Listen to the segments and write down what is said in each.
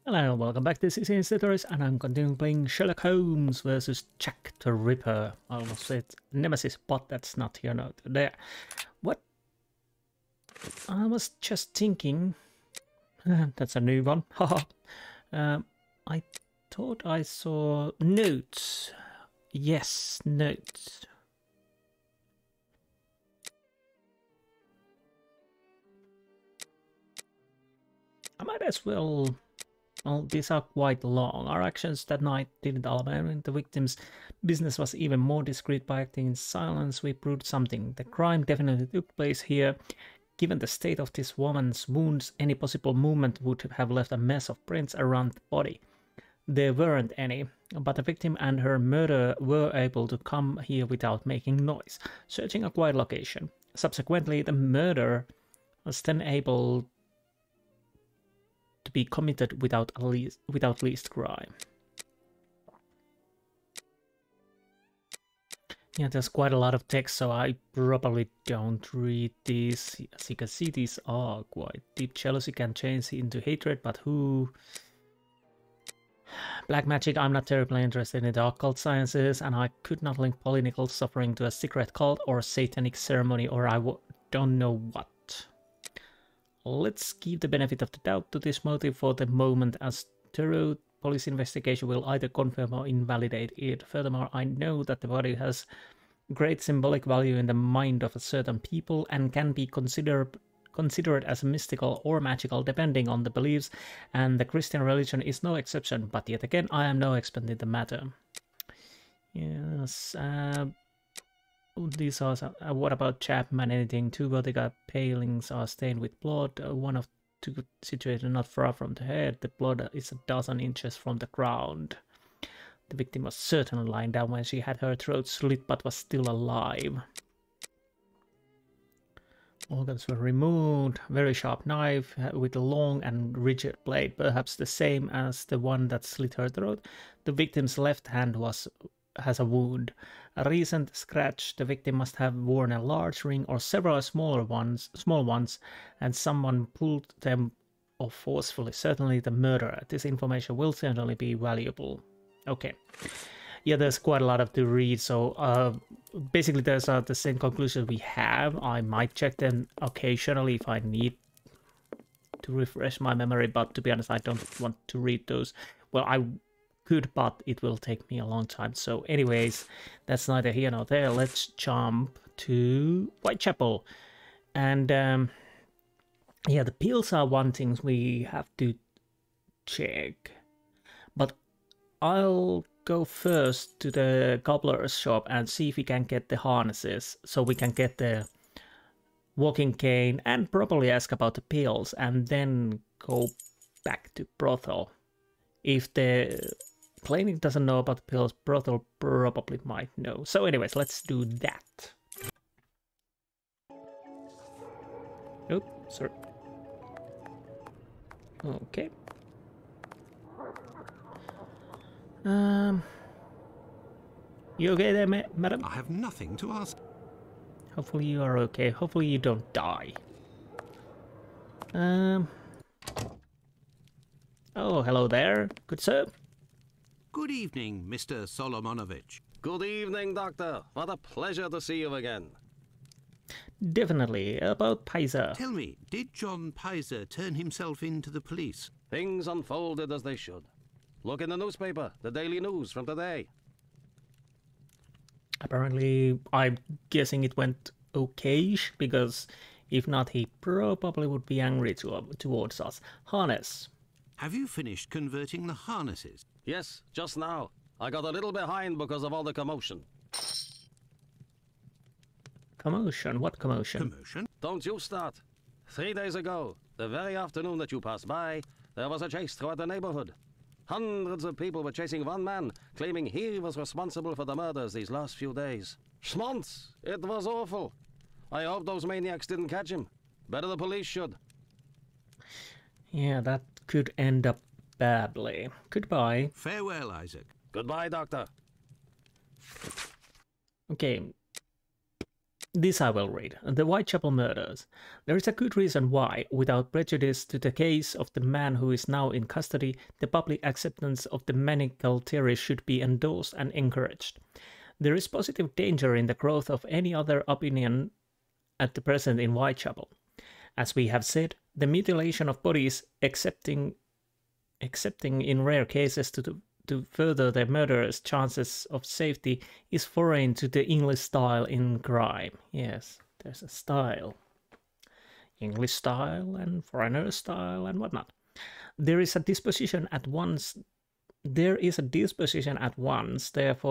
Hello, welcome back. This is Insti, and I'm continuing playing Sherlock Holmes versus Jack the Ripper. I almost said Nemesis, but that's not here, no, there. What? I was just thinking. That's a new one. Haha. I thought I saw notes. Yes, notes. I might as well. Well, these are quite long. Our actions that night didn't alarm. The victim's business was even more discreet by acting in silence. We proved something. The crime definitely took place here. Given the state of this woman's wounds, any possible movement would have left a mess of prints around the body. There weren't any, but the victim and her murderer were able to come here without making noise, searching a quiet location. Subsequently, the murderer was then able to be committed without least crime. Yeah, there's quite a lot of text, so I probably don't read these. As you can see, these are quite deep. Jealousy can change into hatred, but who? Black magic, I'm not terribly interested in the occult sciences, and I could not link Polly Nichols' suffering to a secret cult or a satanic ceremony, or don't know what. Let's give the benefit of the doubt to this motive for the moment, as thorough police investigation will either confirm or invalidate it. Furthermore, I know that the body has great symbolic value in the mind of a certain people and can be considered as mystical or magical depending on the beliefs, and the Christian religion is no exception, but yet again I am no expert in the matter. Yes, these are what about Chapman? Anything? Two vertical palings are stained with blood. One of two situated not far from the head. The blood is 12 inches from the ground. The victim was certainly lying down when she had her throat slit, but was still alive. Organs were removed. Very sharp knife with a long and rigid blade, perhaps the same as the one that slit her throat. The victim's left hand has a wound. A recent scratch. The victim must have worn a large ring or several small ones, and someone pulled them off forcefully. Certainly the murderer. This information will certainly be valuable. Okay. Yeah, there's quite a lot of to read, so basically there's the same conclusions we have. I might check them occasionally if I need to refresh my memory, but to be honest, I don't want to read those. Well, I could, but it will take me a long time. So anyways, that's neither here nor there. Let's jump to Whitechapel. And yeah, the pills are one thing we have to check. But I'll go first to the cobbler's shop and see if we can get the harnesses, so we can get the walking cane and probably ask about the pills, and then go back to brothel. If the clinic doesn't know about the pills, brothel probably might know. So anyways, let's do that. Oh, sorry. Okay. You okay there, madam? I have nothing to ask. Hopefully you are okay. Hopefully you don't die. Oh, hello there, good sir. Good evening, Mr. Solomonovich. Good evening, Doctor. What a pleasure to see you again. Definitely. About Paiser. Tell me, did John Paiser turn himself in to the police? Things unfolded as they should. Look in the newspaper, the Daily News from today. Apparently, I'm guessing it went okay-ish, because if not, he probably would be angry towards us. Harness. Have you finished converting the harnesses? Yes, just now. I got a little behind because of all the commotion. Commotion? What commotion? Commotion? Don't you start. 3 days ago, the very afternoon that you passed by, there was a chase throughout the neighborhood. Hundreds of people were chasing one man, claiming he was responsible for the murders these last few days. Schmonz! It was awful. I hope those maniacs didn't catch him. Better the police should. Yeah, that could end up badly. Goodbye. Farewell, Isaac. Goodbye, Doctor. Okay. This I will read. The Whitechapel murders. There is a good reason why, without prejudice to the case of the man who is now in custody, the public acceptance of the maniacal theory should be endorsed and encouraged. There is positive danger in the growth of any other opinion at the present in Whitechapel. As we have said, the mutilation of bodies, excepting in rare cases to further the murderer's chances of safety, is foreign to the English style in crime. Yes, there's a style. English style and foreigner style and whatnot. There is a disposition at once, therefore,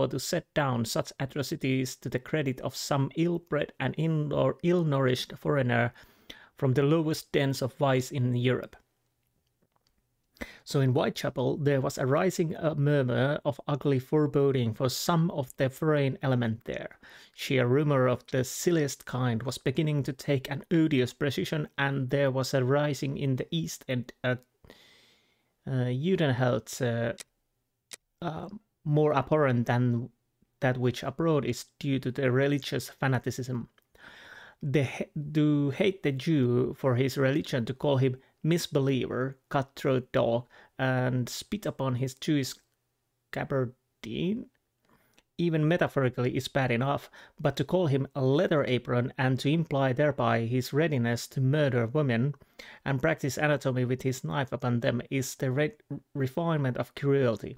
to set down such atrocities to the credit of some ill-bred and ill-nourished foreigner from the lowest dens of vice in Europe. So in Whitechapel, there was a rising murmur of ugly foreboding for some of the foreign element there. Sheer rumor of the silliest kind was beginning to take an odious precision, and there was a rising in the East End at Judenheld more abhorrent than that which abroad is due to the religious fanaticism. To hate the Jew for his religion, to call him misbeliever, cutthroat dog, and spit upon his Jewish gabardine, even metaphorically, is bad enough, but to call him a leather apron and to imply thereby his readiness to murder women and practice anatomy with his knife upon them is the refinement of cruelty.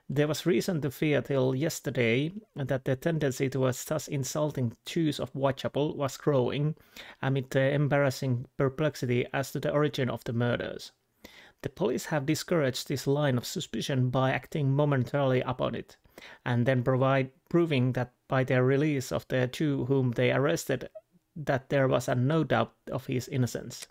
There was reason to fear till yesterday that the tendency towards thus insulting Jews of Whitechapel was growing, amid the embarrassing perplexity as to the origin of the murders. The police have discouraged this line of suspicion by acting momentarily upon it, and then proving that by their release of the Jew whom they arrested, that there was no doubt of his innocence.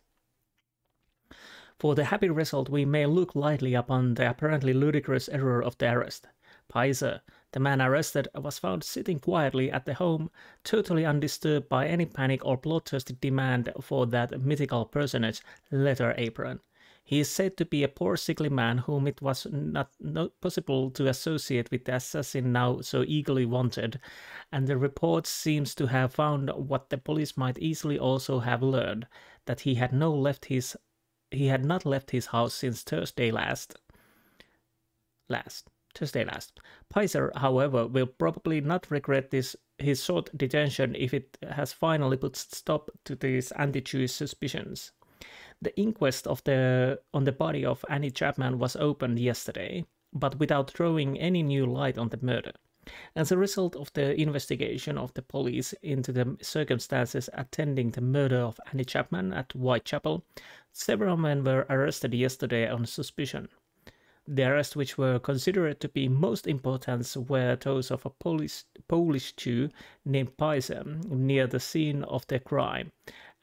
For the happy result, we may look lightly upon the apparently ludicrous error of the arrest. Paiser, the man arrested, was found sitting quietly at the home, totally undisturbed by any panic or bloodthirsty demand for that mythical personage, Leather Apron. He is said to be a poor sickly man whom it was not possible to associate with the assassin now so eagerly wanted, and the report seems to have found what the police might easily also have learned, that he had not left his house since Thursday last. Paiser, however, will probably not regret his short detention if it has finally put stop to these anti-Jewish suspicions. The inquest on the body of Annie Chapman was opened yesterday, but without throwing any new light on the murder. As a result of the investigation of the police into the circumstances attending the murder of Annie Chapman at Whitechapel, several men were arrested yesterday on suspicion. The arrests which were considered to be most important were those of a Polish Jew named Paiser near the scene of the crime,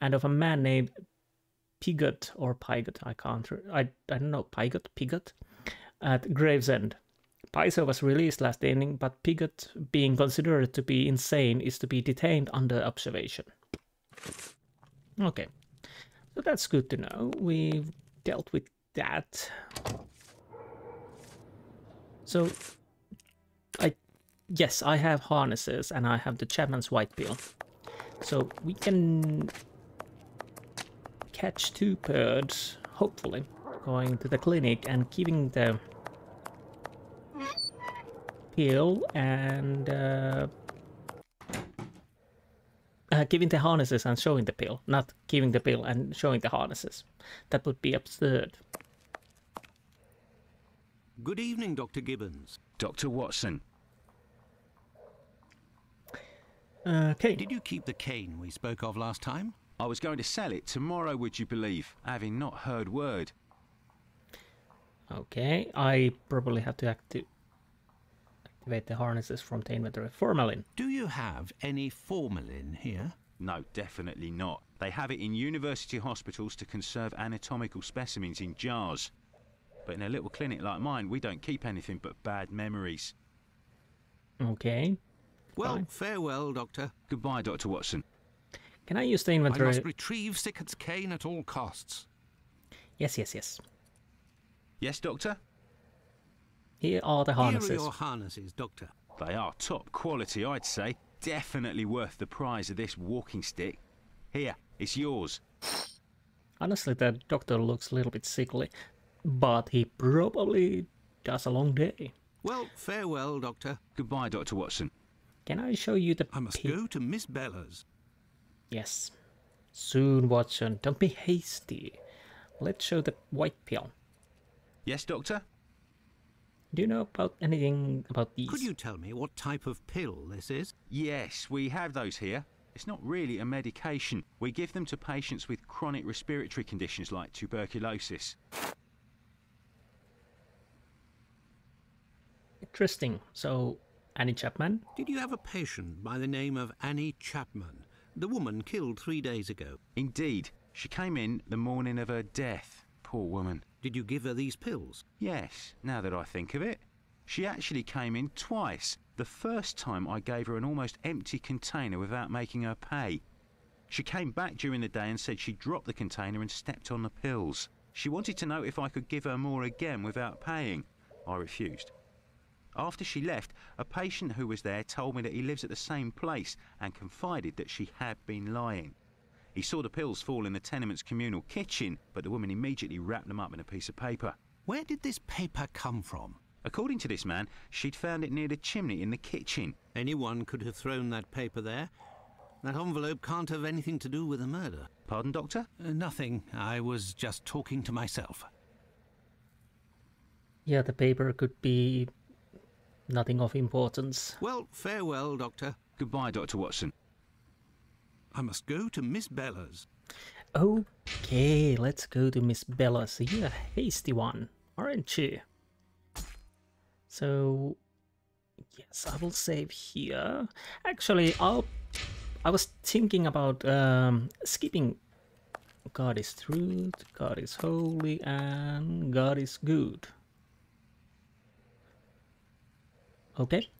and of a man named Pigot at Gravesend. Paiser was released last evening, but Pigot, being considered to be insane, is to be detained under observation. Okay, so that's good to know. We've dealt with that. So, yes, I have harnesses and I have the Chapman's white pill. So we can catch two birds, hopefully, going to the clinic and giving the pill and giving the harnesses and showing the pill, not giving the pill and showing the harnesses. That would be absurd. Good evening, Dr. Gibbons. Dr. Watson. Okay. Did you keep the cane we spoke of last time? I was going to sell it tomorrow, would you believe, having not heard word. Okay, I probably have to activate the harnesses from the inventory. Formalin. Do you have any formalin here? No, definitely not. They have it in university hospitals to conserve anatomical specimens in jars. But in a little clinic like mine, we don't keep anything but bad memories. Okay. Well, fine. Farewell, Doctor. Goodbye, Dr. Watson. Can I use the inventory? I must retrieve Sickert's cane at all costs. Yes, yes, yes. Yes, Doctor? Here are the harnesses. Here are your harnesses, Doctor. They are top quality, I'd say. definitely worth the price of this walking stick. Here, it's yours. Honestly, the doctor looks a little bit sickly, but he probably does a long day. Well, farewell, Doctor. Goodbye, Dr. Watson. Can I show you the I must go to Miss Bella's. Yes. Soon, Watson. Don't be hasty. Let's show the white pill. Yes, Doctor? Do you know about anything about these? Could you tell me what type of pill this is? Yes, we have those here. It's not really a medication. We give them to patients with chronic respiratory conditions like tuberculosis. Interesting. So, Annie Chapman? Did you have a patient by the name of Annie Chapman, the woman killed 3 days ago? Indeed. She came in the morning of her death. Poor woman. Did you give her these pills? Yes, now that I think of it. She actually came in twice. The first time I gave her an almost empty container without making her pay. She came back during the day and said she dropped the container and stepped on the pills. She wanted to know if I could give her more again without paying. I refused. After she left, a patient who was there told me that he lives at the same place and confided that she had been lying. He saw the pills fall in the tenement's communal kitchen, but the woman immediately wrapped them up in a piece of paper. Where did this paper come from? According to this man, she'd found it near the chimney in the kitchen. Anyone could have thrown that paper there. That envelope can't have anything to do with the murder. Pardon, Doctor? Nothing. I was just talking to myself. Yeah, the paper could be nothing of importance. Well, farewell, Doctor. Goodbye, Dr. Watson. I must go to Miss Bella's. Okay, let's go to Miss Bella's. You're a hasty one, aren't you? So, yes, I will save here. Actually, I was thinking about skipping God is truth, God is holy, and God is good. Okay.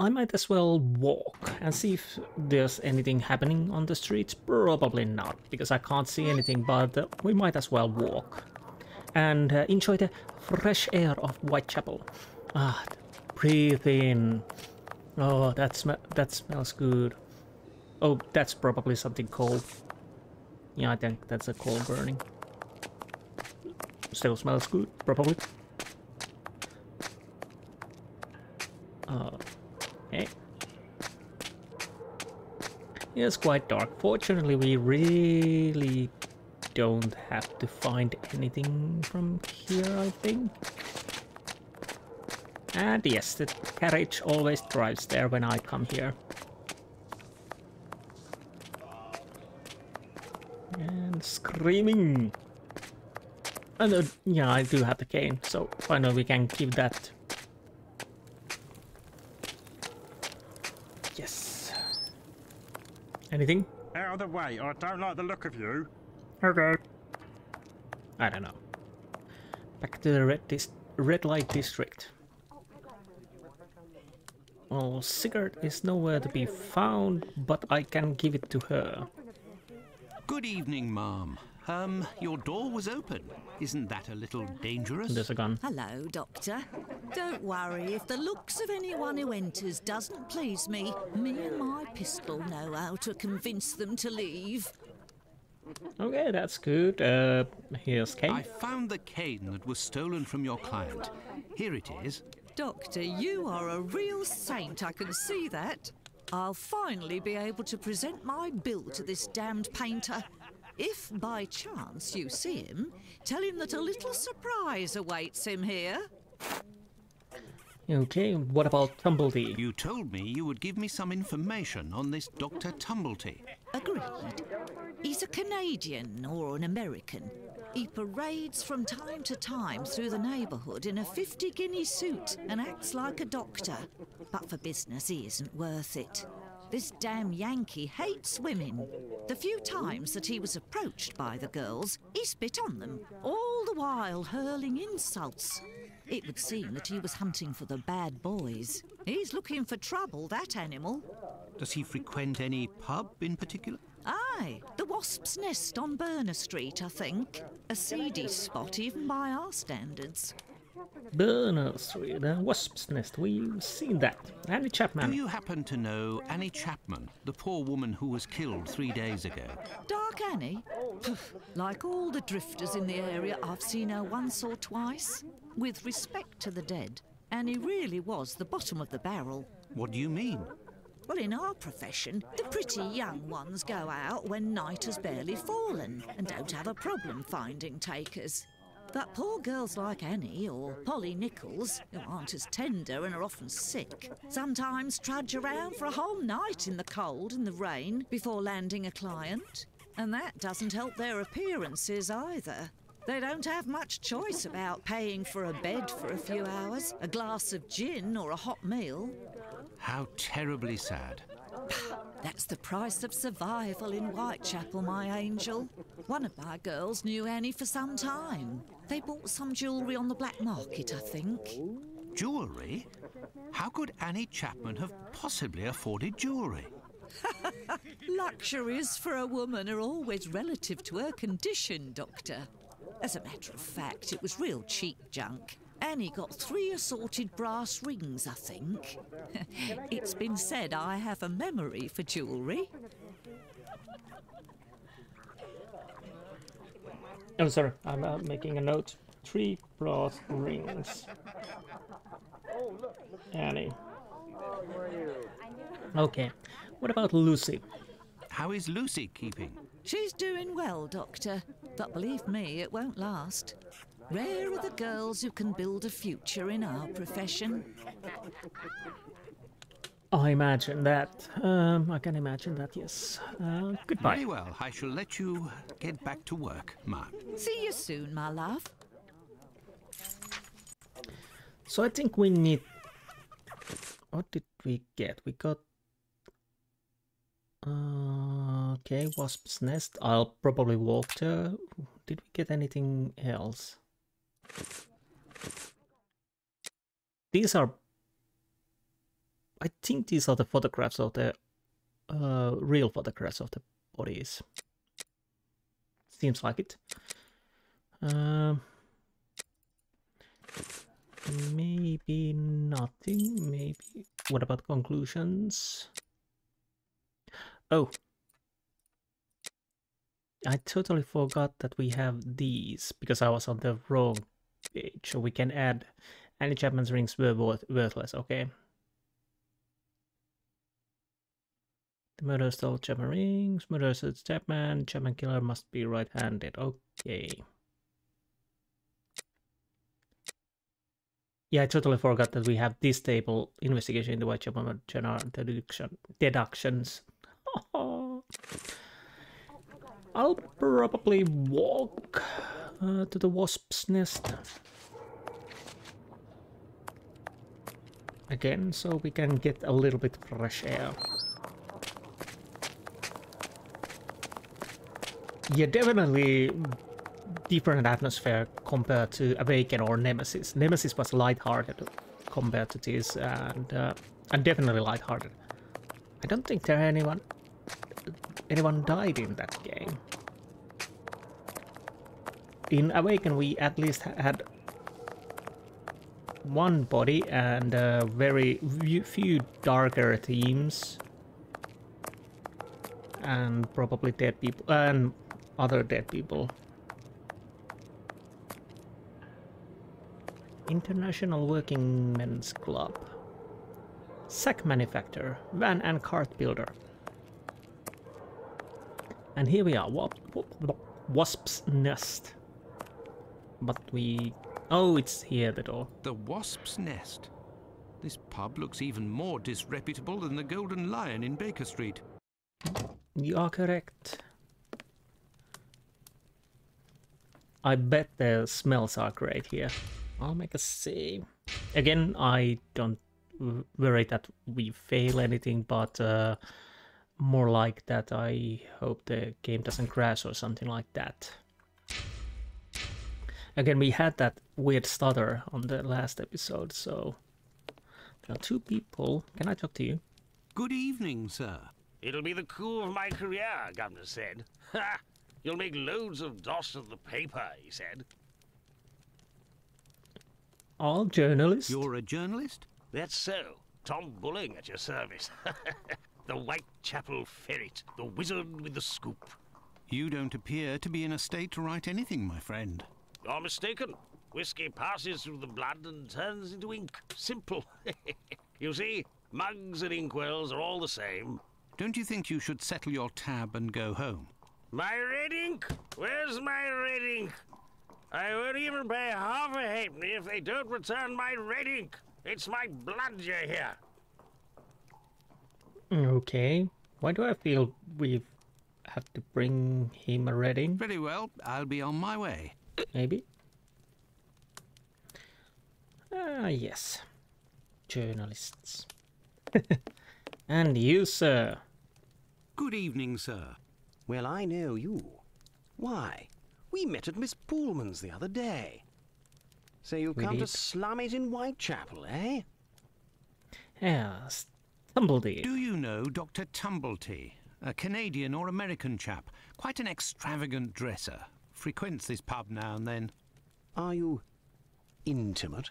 I might as well walk and see if there's anything happening on the streets. Probably not, because I can't see anything, but we might as well walk. And enjoy the fresh air of Whitechapel. Ah, breathe in. Oh, that smells good. Oh, that's probably something cold. Yeah, I think that's a coal burning. Still smells good, probably. Okay. Yeah, it's quite dark. Fortunately, we really don't have to find anything from here, I think. And yes, the carriage always drives there when I come here. And screaming! And yeah, I do have the cane, so finally we can give that. Yes. Anything? Out of the way, I don't like the look of you. Okay. I don't know. Back to the red light district. Oh, cigarette is nowhere to be found, but I can give it to her. Good evening, ma'am. Your door was open. Isn't that a little dangerous? There's a gun. Hello, Doctor. Don't worry, if the looks of anyone who enters doesn't please me, me and my pistol know how to convince them to leave. Okay, that's good. Here's cane. I found the cane that was stolen from your client. Here it is. Doctor, you are a real saint, I can see that. I'll finally be able to present my bill to this damned painter. If by chance you see him, tell him that a little surprise awaits him here. Okay, what about Tumblety? You told me you would give me some information on this Dr. Tumblety. Agreed. He's a Canadian or an American. He parades from time to time through the neighbourhood in a 50-guinea suit and acts like a doctor. But for business, he isn't worth it. This damn Yankee hates women. The few times that he was approached by the girls, he spit on them, all the while hurling insults. It would seem that he was hunting for the bad boys. He's looking for trouble, that animal. Does he frequent any pub in particular? Aye, the Wasp's Nest on Burner Street, I think. A seedy spot even by our standards. Bernal Street, the Wasp's Nest, we've seen that. Annie Chapman. Do you happen to know Annie Chapman, the poor woman who was killed 3 days ago? Dark Annie? Like all the drifters in the area, I've seen her once or twice. With respect to the dead, Annie really was the bottom of the barrel. What do you mean? Well, in our profession, the pretty young ones go out when night has barely fallen and don't have a problem finding takers. But poor girls like Annie or Polly Nichols, who aren't as tender and are often sick, sometimes trudge around for a whole night in the cold and the rain before landing a client. And that doesn't help their appearances either. They don't have much choice about paying for a bed for a few hours, a glass of gin or a hot meal. How terribly sad. That's the price of survival in Whitechapel, my angel. One of my girls knew Annie for some time. They bought some jewellery on the black market, I think. Jewellery? How could Annie Chapman have possibly afforded jewellery? Luxuries for a woman are always relative to her condition, Doctor. As a matter of fact, it was real cheap junk. Annie got 3 assorted brass rings, I think. It's been said I have a memory for jewellery. Oh, sorry, I'm making a note. 3 brass rings. Annie. Okay, what about Lucy? How is Lucy keeping? She's doing well, Doctor, but believe me, it won't last. Rare are the girls who can build a future in our profession. I imagine that. I can imagine that, yes. Goodbye. Very well, I shall let you get back to work, Mark. See you soon, my love. So I think we need... What did we get? We got... Okay, Wasp's Nest. I'll probably walk there. Did we get anything else? These are... I think these are the photographs of the... real photographs of the bodies. Seems like it. Maybe nothing, maybe... What about conclusions? Oh! I totally forgot that we have these, because I was on the wrong page. So we can add Annie Chapman's rings were worthless, okay. The murder stole Chapman rings, murder says Chapman killer must be right-handed, okay. Yeah, I totally forgot that we have this table, investigation into Whitechapel general deductions. I'll probably walk to the Wasp's Nest again, so we can get a little bit fresh air. Yeah, definitely different atmosphere compared to Awaken or Nemesis. Nemesis was light-hearted compared to this, and definitely light-hearted. I don't think there anyone died in that game. In Awaken, we at least had one body and very few darker themes, and probably dead people and other dead people. International Working Men's Club. Sack manufacturer, van and cart builder. And here we are, Wasp's Nest. But we... Oh, it's here, the door. The Wasp's Nest. This pub looks even more disreputable than the Golden Lion in Baker Street. You are correct. I bet the smells are great here. I'll make a save. Again, I don't worry that we fail anything, but more like that I hope the game doesn't crash or something like that. Again, we had that weird stutter on the last episode, so there are 2 people. Can I talk to you? Good evening, sir. It'll be the coup of my career, Governor said. Ha! You'll make loads of dosh of the paper, he said. All journalists? You're a journalist? That's so. Tom Bulling at your service. The Whitechapel ferret, the wizard with the scoop. You don't appear to be in a state to write anything, my friend. You're mistaken. Whiskey passes through the blood and turns into ink. Simple. You see, mugs and inkwells are all the same. Don't you think you should settle your tab and go home? My red ink? Where's my red ink? I won't even pay half a halfpenny if they don't return my red ink. It's my blood you hear. Okay. Why do I feel we have to bring him a red ink? Very well, I'll be on my way. Maybe. Yes. Journalists. And you, sir. Good evening, sir. Well, I know you. Why? We met at Miss Poolman's the other day. So you've We come to did. slum it in Whitechapel, eh? Yes. Tumbledy. Do you know Dr. Tumblety? A Canadian or American chap. Quite an extravagant dresser. Frequents this pub now and then. Are you intimate?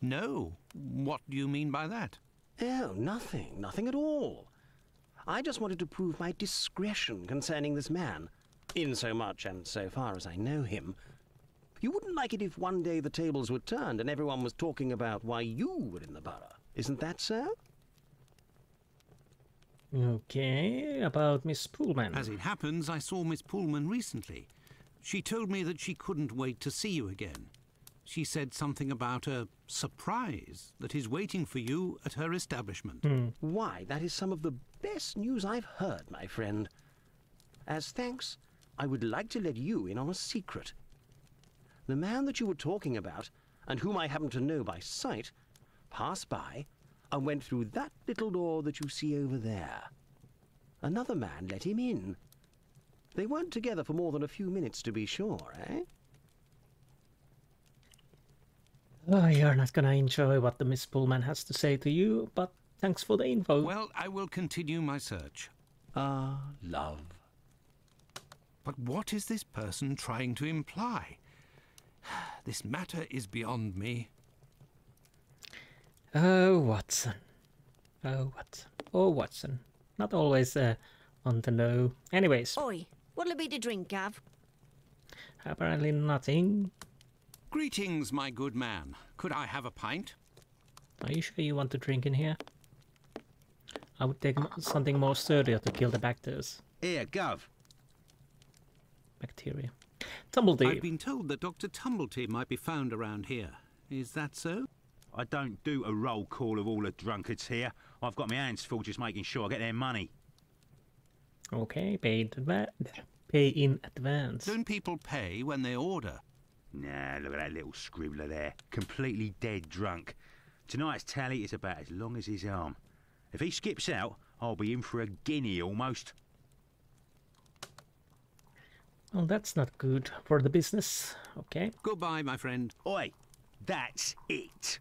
No. What do you mean by that? Oh, nothing. Nothing at all. I just wanted to prove my discretion concerning this man. In so much and so far as I know him. You wouldn't like it if one day the tables were turned and everyone was talking about why you were in the borough. Isn't that so? Okay, about Miss Poolman. As it happens, I saw Miss Pullman recently. She told me that she couldn't wait to see you again. She said something about a surprise that is waiting for you at her establishment. Why, that is some of the best news I've heard, my friend. As thanks, I would like to let you in on a secret. The man that you were talking about, and whom I happen to know by sight, passed by and went through that little door that you see over there. Another man let him in. They weren't together for more than a few minutes, to be sure, eh? Oh, you're not gonna enjoy what the Miss Pullman has to say to you, but thanks for the info. Well, I will continue my search. Love. But what is this person trying to imply? This matter is beyond me. Oh, Watson. Oh, Watson. Oh, Watson. Not always on the know. Anyways, Oi, what'll it be to drink, Gav? apparently nothing. Greetings, my good man. Could I have a pint? Are you sure you want to drink in here? I would take something more sturdier to kill the bacteria. Here, Gov. Bacteria. Tumblety. I've been told that Dr. Tumblety might be found around here. Is that so? I don't do a roll call of all the drunkards here. I've got my hands full just making sure I get their money. Okay, pay in advance. Don't people pay when they order? Nah, look at that little scribbler there. Completely dead drunk. Tonight's tally is about as long as his arm. If he skips out, I'll be in for a guinea almost. Well, that's not good for the business. Okay. Goodbye, my friend. Oi, that's it.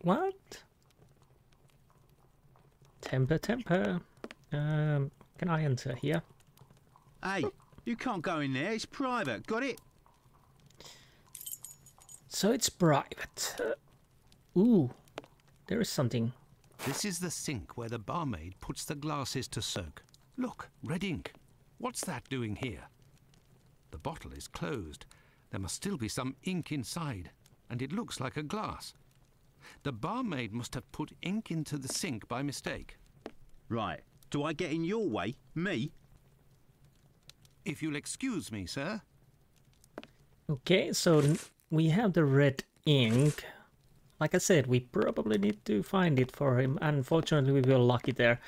What? Temper. Can I enter here? Hey, you can't go in there. It's private. Got it? So it's private. Ooh, there is something. This is the sink where the barmaid puts the glasses to soak. Look, red ink. What's that doing here? The bottle is closed. There must still be some ink inside, and it looks like a glass. The barmaid must have put ink into the sink by mistake. Right. Do I get in your way? Me? If you'll excuse me, sir. Okay, so we have the red ink. Like I said, we probably need to find it for him. Unfortunately, we were lucky there.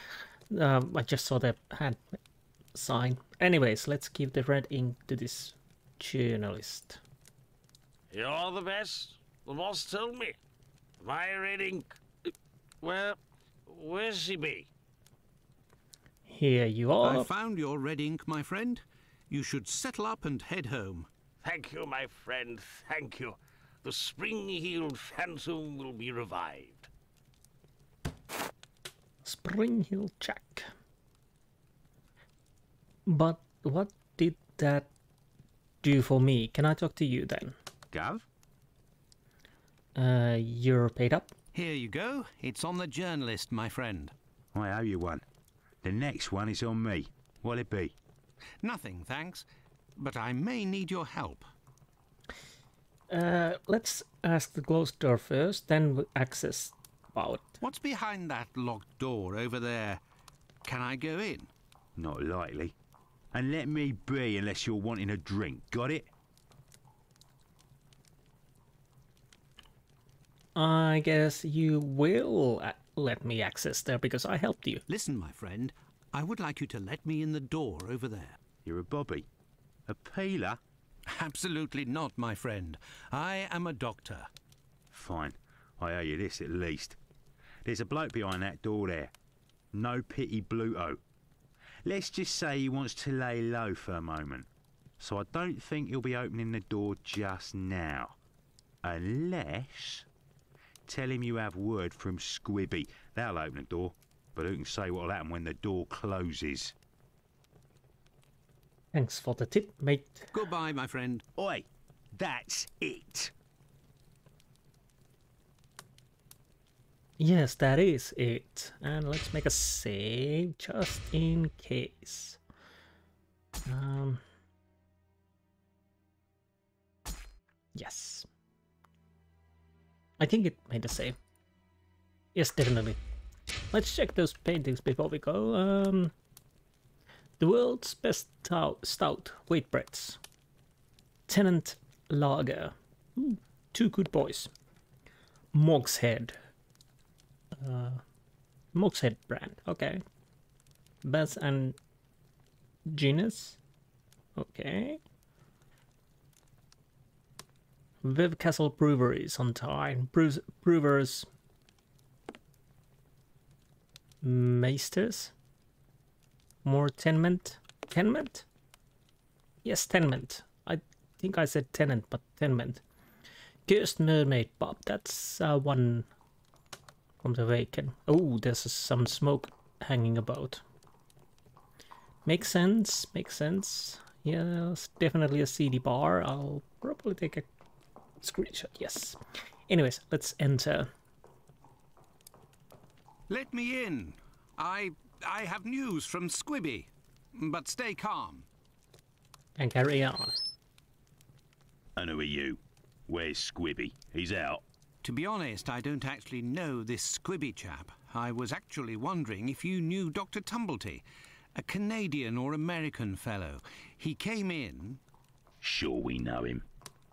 I just saw the hand sign. Anyways, let's give the red ink to this journalist. You're the best. The boss told me. My red ink. Well, where's she be? Here you are. I found your red ink, my friend. You should settle up and head home. Thank you, my friend, thank you. The spring-heeled phantom will be revived. Spring Hill Jack. But what did that do for me? Can I talk to you then? Gov? You're paid up. Here you go. It's on the journalist, my friend. I owe you one. The next one is on me. What'll it be? Nothing, thanks. But I may need your help. Let's ask the closed door first, then we'll access about. What's behind that locked door over there? Can I go in? Not likely. And let me be unless you're wanting a drink. Got it? I guess you will let me access there because I helped you. Listen, my friend. I would like you to let me in the door over there. You're a bobby. A peeler? Absolutely not, my friend. I am a doctor. Fine. I owe you this at least. There's a bloke behind that door there. No pity Bluto. Let's just say he wants to lay low for a moment. So I don't think he'll be opening the door just now. Unless... Tell him you have word from Squibby. That'll open the door. But who can say what'll happen when the door closes? Thanks for the tip, mate. Goodbye, my friend. Oi, that's it. Yes, that is it. And let's make a save just in case. Yes. I think it made a save. Yes, definitely. Let's check those paintings before we go. The world's best stout wheat breads. Tenant Lager. Ooh, two good boys. Mog's Head. Mog's Head brand. Okay. Bess and Genus. Okay. Viv Castle Breweries on time. Brewers. Meisters. More tenement. Tenement? Yes, tenement. I think I said tenant, but tenement. Cursed Mermaid Pub. That's one from the Awaken. Oh, there's some smoke hanging about. Makes sense. Makes sense. Yes, definitely a seedy bar. I'll probably take a screenshot. Yes. Anyways, let's enter. Let me in. I have news from Squibby. But stay calm. And carry on. And who are you? Where's Squibby? He's out. To be honest, I don't actually know this Squibby chap. I was actually wondering if you knew Dr. Tumblety, a Canadian or American fellow. He came in... Sure we know him.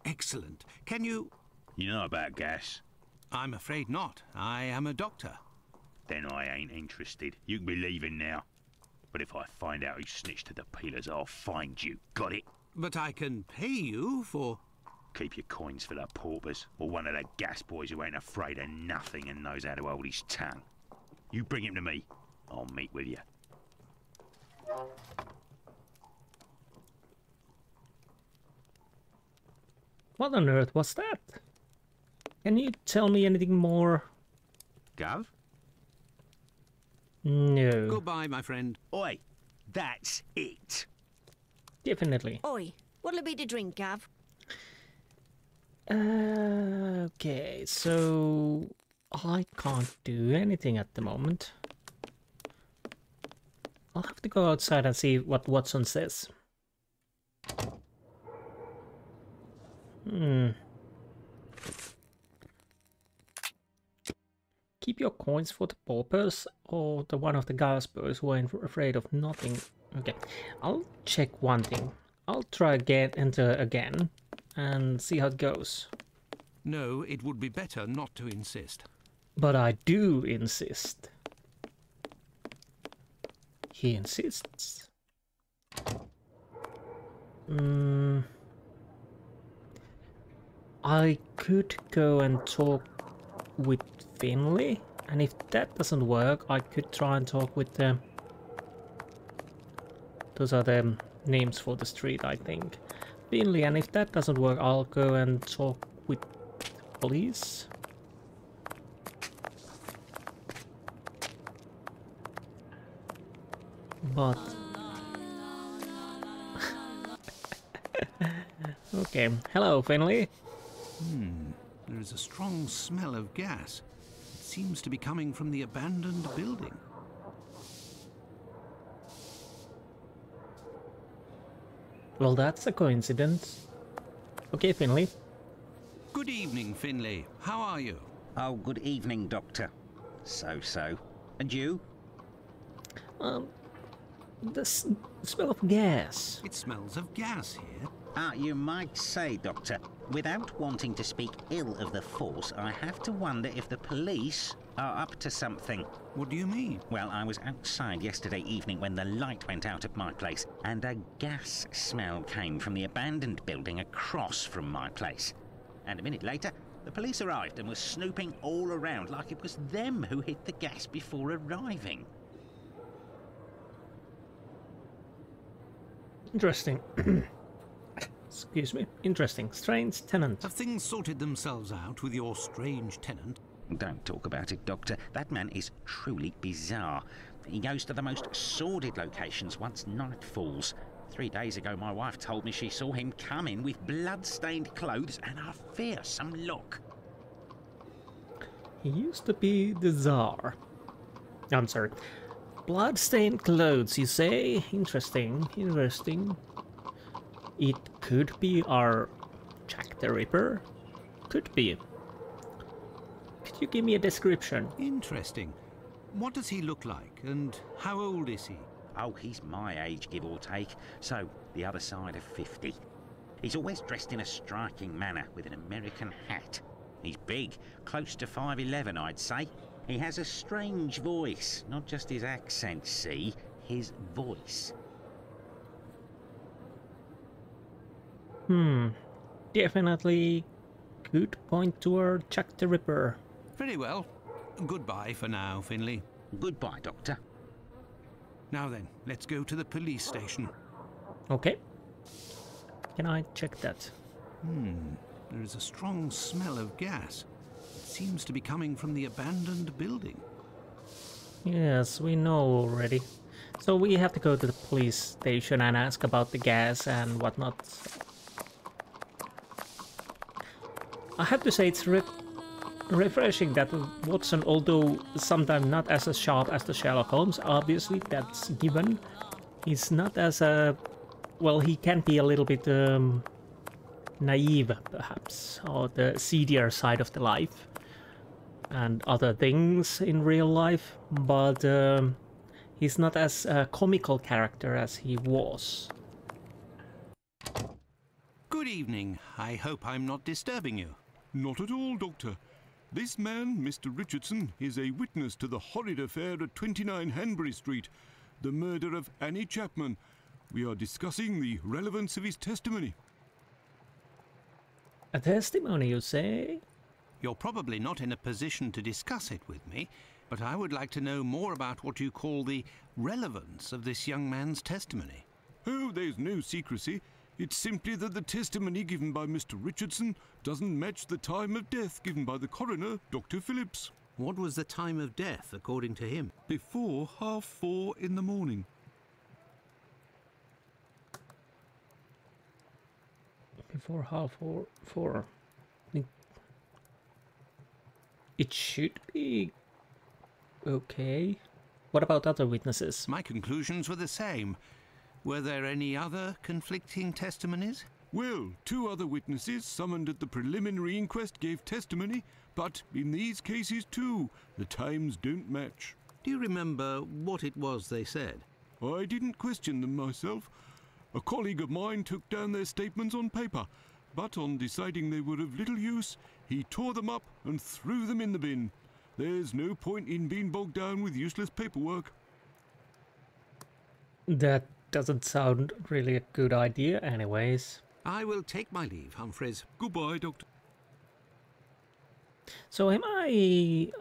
Excellent. Can you... You know about gas? I'm afraid not. I am a doctor. Then I ain't interested. You can be leaving now. But if I find out who snitched to the peelers, I'll find you. Got it? But I can pay you for... Keep your coins for the paupers, or one of the gas boys who ain't afraid of nothing and knows how to hold his tongue. You bring him to me. I'll meet with you. What on earth was that? Can you tell me anything more? Gov? No. Goodbye, my friend. Oi, that's it. Definitely. Oi, what'll it be to drink, Gav? Okay, so I can't do anything at the moment. I'll have to go outside and see what Watson says. Keep your coins for the paupers or the one of the Gaspers who ain't afraid of nothing. Okay, I'll check one thing. I'll try enter again and see how it goes. No, it would be better not to insist. But I do insist. He insists. I could go and talk with Finley, and if that doesn't work, I could try and talk with the... Those are the names for the street, I think. Finley, and if that doesn't work, I'll go and talk with police. But... Hmm. Okay, hello Finley. There is a strong smell of gas. It seems to be coming from the abandoned building. Well, that's a coincidence. Okay, Finley. Good evening, Finley. How are you? Oh, good evening, Doctor. So. And you? The smell of gas. It smells of gas here. You might say, Doctor, without wanting to speak ill of the force, I have to wonder if the police are up to something. What do you mean? Well, I was outside yesterday evening when the light went out at my place, and a gas smell came from the abandoned building across from my place. And a minute later, the police arrived and were snooping all around like it was them who hit the gas before arriving. Interesting. Excuse me. Interesting. Strange tenant. Have things sorted themselves out with your strange tenant? Don't talk about it, Doctor. That man is truly bizarre. He goes to the most sordid locations once night falls. 3 days ago, my wife told me she saw him come in with blood-stained clothes and a fearsome look. He used to be the Tsar. I'm sorry. Blood-stained clothes, you say? Interesting. It could be our Jack the Ripper. Could be. Could you give me a description? Interesting. What does he look like, and how old is he? Oh, he's my age, give or take, so the other side of 50. He's always dressed in a striking manner, with an American hat. He's big, close to 5'11", I'd say. He has a strange voice, not just his accent, see, his voice. Definitely could point toward Jack the Ripper. Very well. Goodbye for now, Finley. Goodbye, Doctor. Now then, let's go to the police station. Okay. Can I check that? There is a strong smell of gas. It seems to be coming from the abandoned building. Yes, we know already. So we have to go to the police station and ask about the gas and whatnot. I have to say it's refreshing that Watson, although sometimes not as sharp as the Sherlock Holmes, obviously that's given, he's not as well, he can be a little bit naive, perhaps, or the seedier side of the life and other things in real life, but he's not as a comical character as he was. Good evening. I hope I'm not disturbing you. Not at all, Doctor. This man, Mr. Richardson, is a witness to the horrid affair at 29 Hanbury Street, the murder of Annie Chapman. We are discussing the relevance of his testimony. A testimony, you say? You're probably not in a position to discuss it with me, but I would like to know more about what you call the relevance of this young man's testimony. Oh, there's no secrecy. It's simply that the testimony given by Mr. Richardson doesn't match the time of death given by the coroner, Dr. Phillips. What was the time of death, according to him? Before 4:30 in the morning. Before 4:30. It should be okay. What about other witnesses? My conclusions were the same. Were there any other conflicting testimonies? Well, 2 other witnesses summoned at the preliminary inquest gave testimony, but in these cases too, the times don't match. Do you remember what it was they said? I didn't question them myself. A colleague of mine took down their statements on paper, but on deciding they were of little use, he tore them up and threw them in the bin. There's no point in being bogged down with useless paperwork. That doesn't sound really a good idea anyways. I will take my leave, Humphreys. Goodbye, Doctor. So am I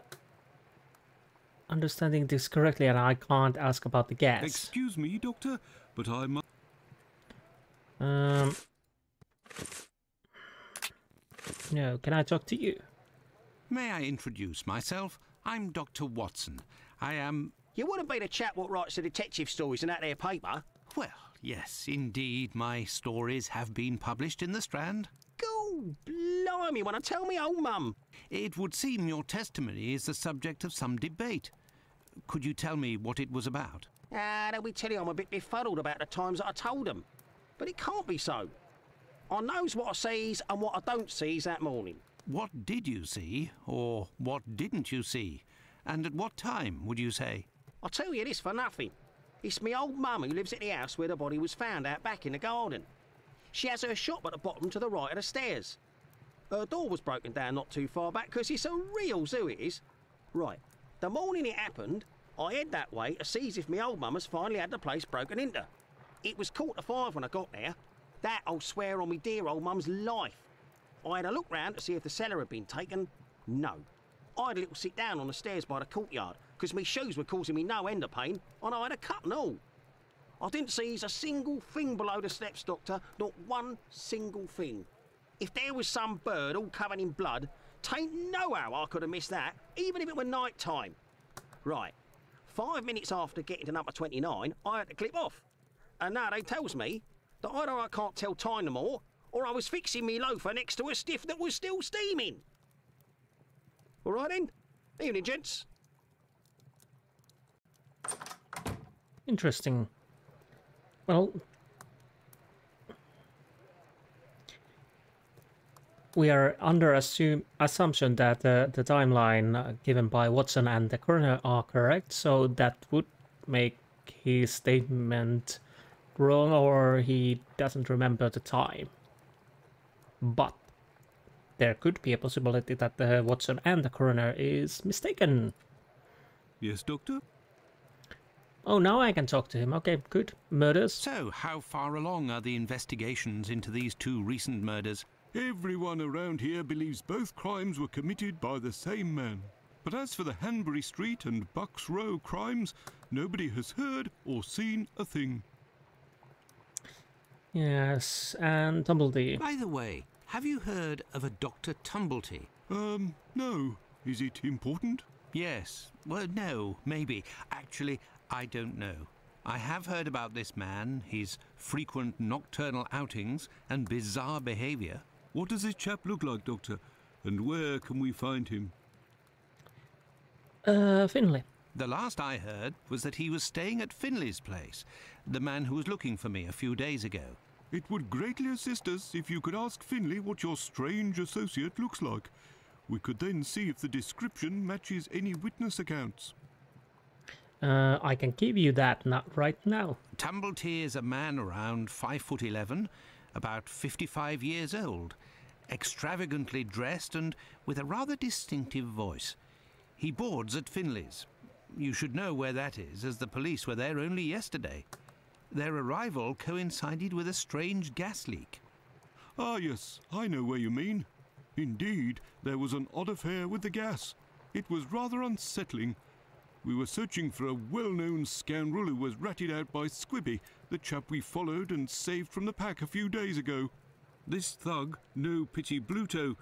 understanding this correctly and I can't ask about the gas? Excuse me, Doctor, but I must... No, can I talk to you? May I introduce myself? I'm Dr. Watson. I am... You wouldn't be the chap what writes the detective stories in that there paper? Well, yes, indeed, my stories have been published in the Strand. Go Oh, blimey, when I tell me old mum. It would seem your testimony is the subject of some debate. Could you tell me what it was about? They'll be telling I'm a bit befuddled about the times that I told them. But it can't be so. I knows what I sees and what I don't sees that morning. What did you see, or what didn't you see? And at what time, would you say? I'll tell you this for nothing. It's me old mum who lives at the house where the body was found out back in the garden. She has her shop at the bottom to the right of the stairs. Her door was broken down not too far back because it's a real zoo it is. Right, the morning it happened, I head that way to see if me old mum has finally had the place broken into. It was 4:45 when I got there. That I'll swear on me dear old mum's life. I had a look round to see if the cellar had been taken. No. I had a little sit down on the stairs by the courtyard because me shoes were causing me no end of pain and I had a cut and all. I didn't seize a single thing below the steps, Doctor, not one single thing. If there was some bird all covered in blood, tain't no how I could have missed that, even if it were night time. Right, 5 minutes after getting to number 29, I had to clip off. And now they tells me that either I can't tell time no more, or I was fixing me loafer next to a stiff that was still steaming. All right then, evening gents. Interesting. Well, we are under assumption that the timeline given by Watson and the coroner are correct, so that would make his statement wrong, or he doesn't remember the time. But there could be a possibility that the Watson and the coroner is mistaken. Yes, Doctor? Oh, now I can talk to him. Okay, good. Murders? So, how far along are the investigations into these two recent murders? Everyone around here believes both crimes were committed by the same man. But as for the Hanbury Street and Bucks Row crimes, nobody has heard or seen a thing. Yes, and Tumblety. By the way, have you heard of a Dr. Tumblety? No. Is it important? Yes. Well, no, maybe. Actually, I don't know. I have heard about this man, his frequent nocturnal outings and bizarre behaviour. What does this chap look like, Doctor? And where can we find him? Finlay. The last I heard was that he was staying at Finley's place, the man who was looking for me a few days ago. It would greatly assist us if you could ask Finley what your strange associate looks like. We could then see if the description matches any witness accounts. I can give you that not right now. Tumblety is a man around 5'11", about 55 years old, extravagantly dressed and with a rather distinctive voice. He boards at Finley's. You should know where that is, as the police were there only yesterday. Their arrival coincided with a strange gas leak. Ah, yes, I know where you mean. Indeed, there was an odd affair with the gas. It was rather unsettling. We were searching for a well-known scoundrel who was ratted out by Squibby, the chap we followed and saved from the pack a few days ago. This thug, no pity Bluto,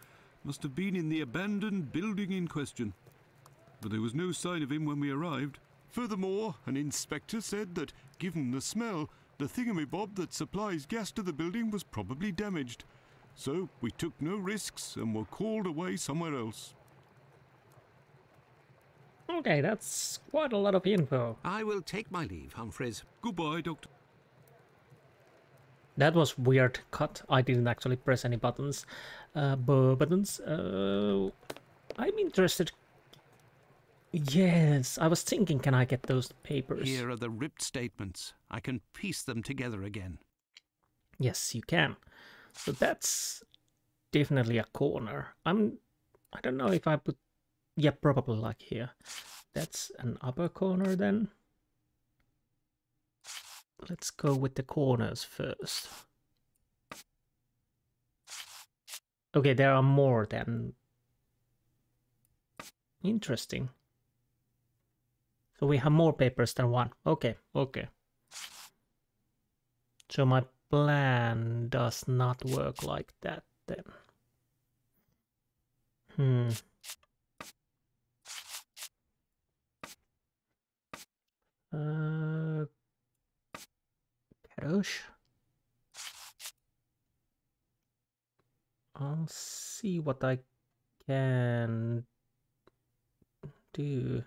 must have been in the abandoned building in question. But there was no sign of him when we arrived. Furthermore, an inspector said that, given the smell, the thingamabob that supplies gas to the building was probably damaged. So we took no risks and were called away somewhere else. Okay, that's quite a lot of info. I will take my leave, Humphreys. Goodbye, Doctor. That was weird cut. I didn't actually press any buttons. I'm interested. Yes, I was thinking, can I get those papers? Here are the ripped statements. I can piece them together again. Yes, you can. So that's definitely a corner. I don't know if I put... Yeah, probably like here. That's an upper corner then. Let's go with the corners first. Okay, there are more than... Interesting. So we have more papers than one. Okay, okay. So my plan does not work like that then. Kadosh. I'll see what I can do.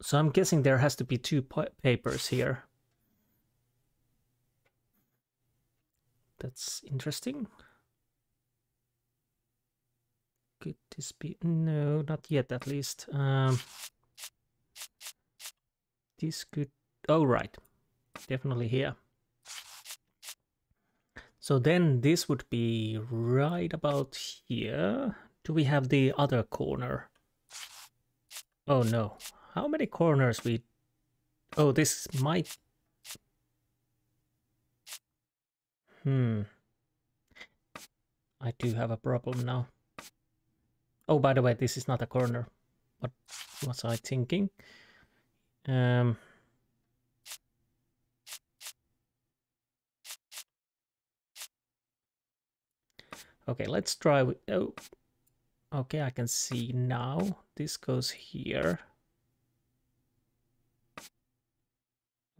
So I'm guessing there has to be two papers here. That's interesting. Could this be? No, not yet at least. This could... Oh, right. Definitely here. So then this would be right about here. Do we have the other corner? Oh no. How many corners we... Oh, this might... I do have a problem now. Oh, by the way, this is not a corner. What was I thinking? Okay, let's try with... Oh, okay, I can see now. This goes here.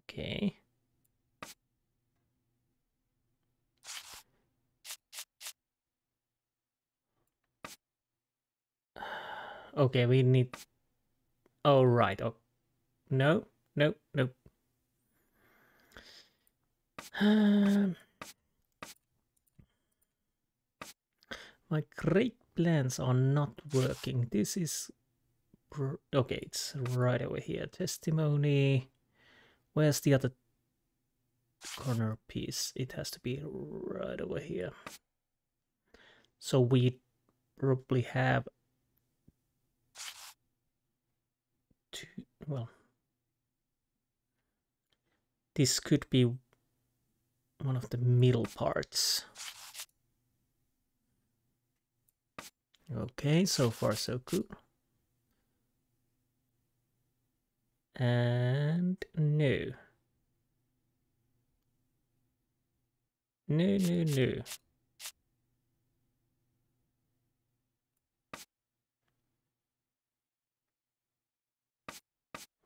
Okay. Okay, we need... Oh, right. Oh, no, no, no. My great plans are not working. This is... Okay, it's right over here. Testimony. Where's the other corner piece? It has to be right over here. So we probably have two... Well, this could be one of the middle parts. Okay, so far so good. And no. No, no, no.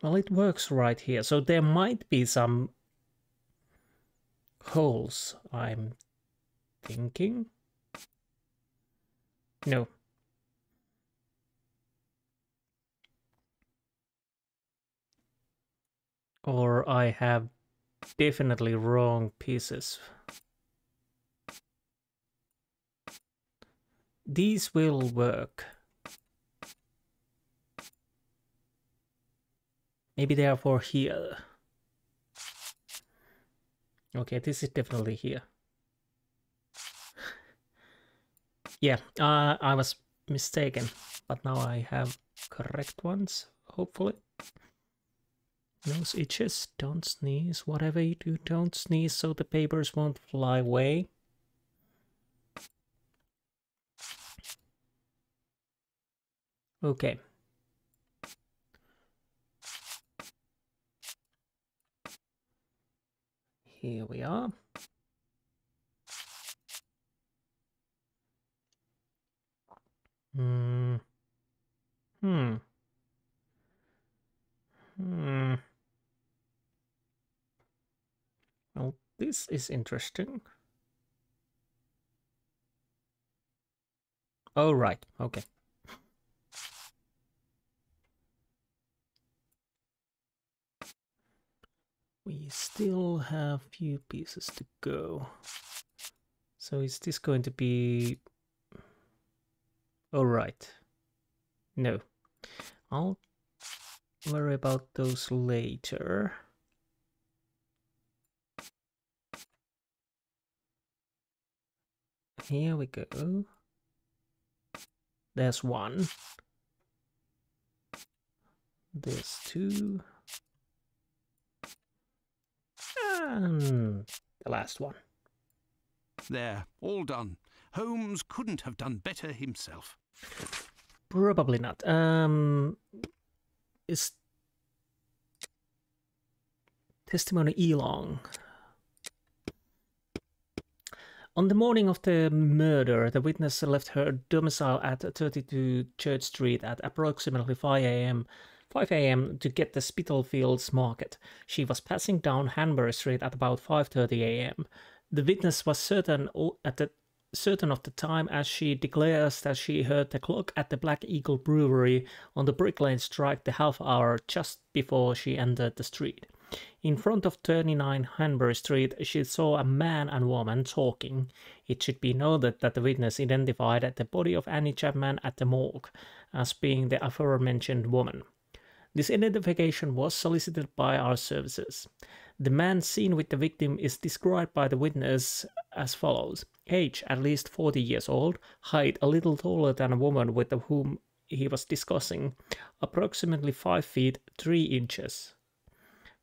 Well, it works right here. So there might be some holes, I'm thinking. No. Or I have definitely wrong pieces. These will work. Maybe they are for here. Okay, this is definitely here. Yeah, I was mistaken, but now I have correct ones, hopefully. Nose itches, don't sneeze. Whatever you do, don't sneeze so the papers won't fly away. Okay. Here we are. Well, this is interesting. Oh, right. Okay. We still have few pieces to go. So is this going to be... Oh, right. No. I'll worry about those later. Here we go. There's one. There's two. And the last one. There, all done. Holmes couldn't have done better himself. Probably not. Is testimony E-long. On the morning of the murder, the witness left her domicile at 32 Church Street at approximately 5 a.m. 5 a.m. to get to Spitalfields Market. She was passing down Hanbury Street at about 5:30 a.m. The witness was certain of the time, as she declares that she heard the clock at the Black Eagle Brewery on the Brick Lane strike the half hour just before she entered the street. In front of 39 Hanbury Street, she saw a man and woman talking. It should be noted that the witness identified the body of Annie Chapman at the morgue as being the aforementioned woman. This identification was solicited by our services. The man seen with the victim is described by the witness as follows. Age, at least 40 years old. Height, a little taller than a woman with whom he was discussing. Approximately 5 feet 3 inches.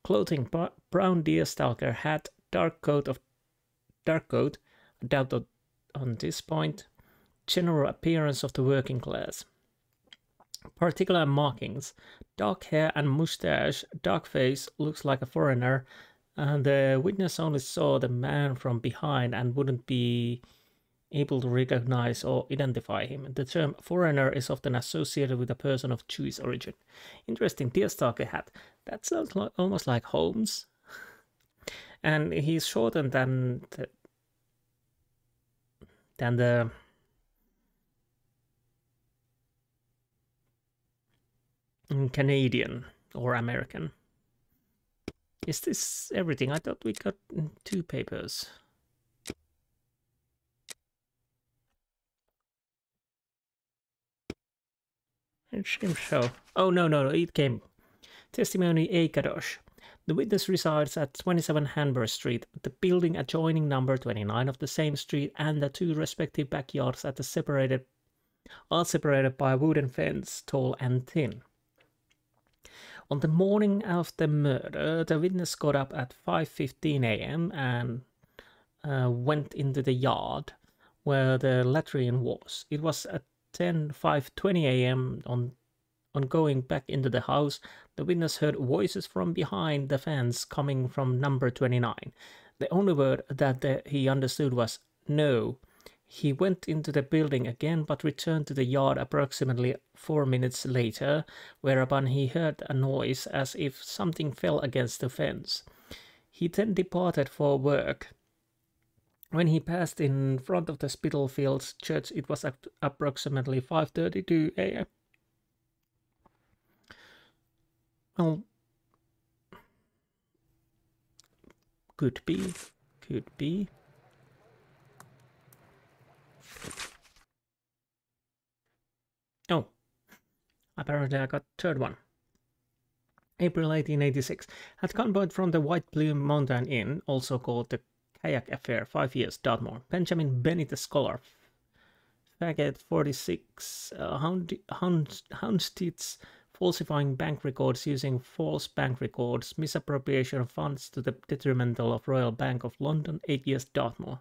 Clothing, brown deerstalker hat, dark coat, doubted on this point. General appearance of the working class. Particular markings: dark hair and mustache, dark face, looks like a foreigner, and the witness only saw the man from behind and wouldn't be able to recognize or identify him. The term foreigner is often associated with a person of Jewish origin. Interesting deerstalker hat. That sounds like, almost like Holmes. And he's shorter than the Canadian or American. Is this everything? I thought we got 2 papers. It seems so. Oh, no, it came. Testimony A. Kadosh. The witness resides at 27 Hanbury Street, the building adjoining number 29 of the same street, and the 2 respective backyards are separated by a wooden fence, tall and thin. On the morning of the murder, the witness got up at 5:15 a.m. and went into the yard where the latrine was. It was at 5:20 a.m. on going back into the house. The witness heard voices from behind the fence coming from number 29. The only word that he understood was no. He went into the building again, but returned to the yard approximately 4 minutes later, whereupon he heard a noise as if something fell against the fence. He then departed for work. When he passed in front of the Spitalfields Church, it was at approximately 5:32 a.m. Well, could be. Oh, apparently I got 3rd one. April 1886. At gunpoint from the White Plume Mountain Inn, also called the Kayak Affair, 5 years, Dartmoor. Benjamin Bennett, a scholar. Faggot 46. Houndsteds, falsifying bank records using false bank records. Misappropriation of funds to the detriment of Royal Bank of London, 8 years, Dartmoor.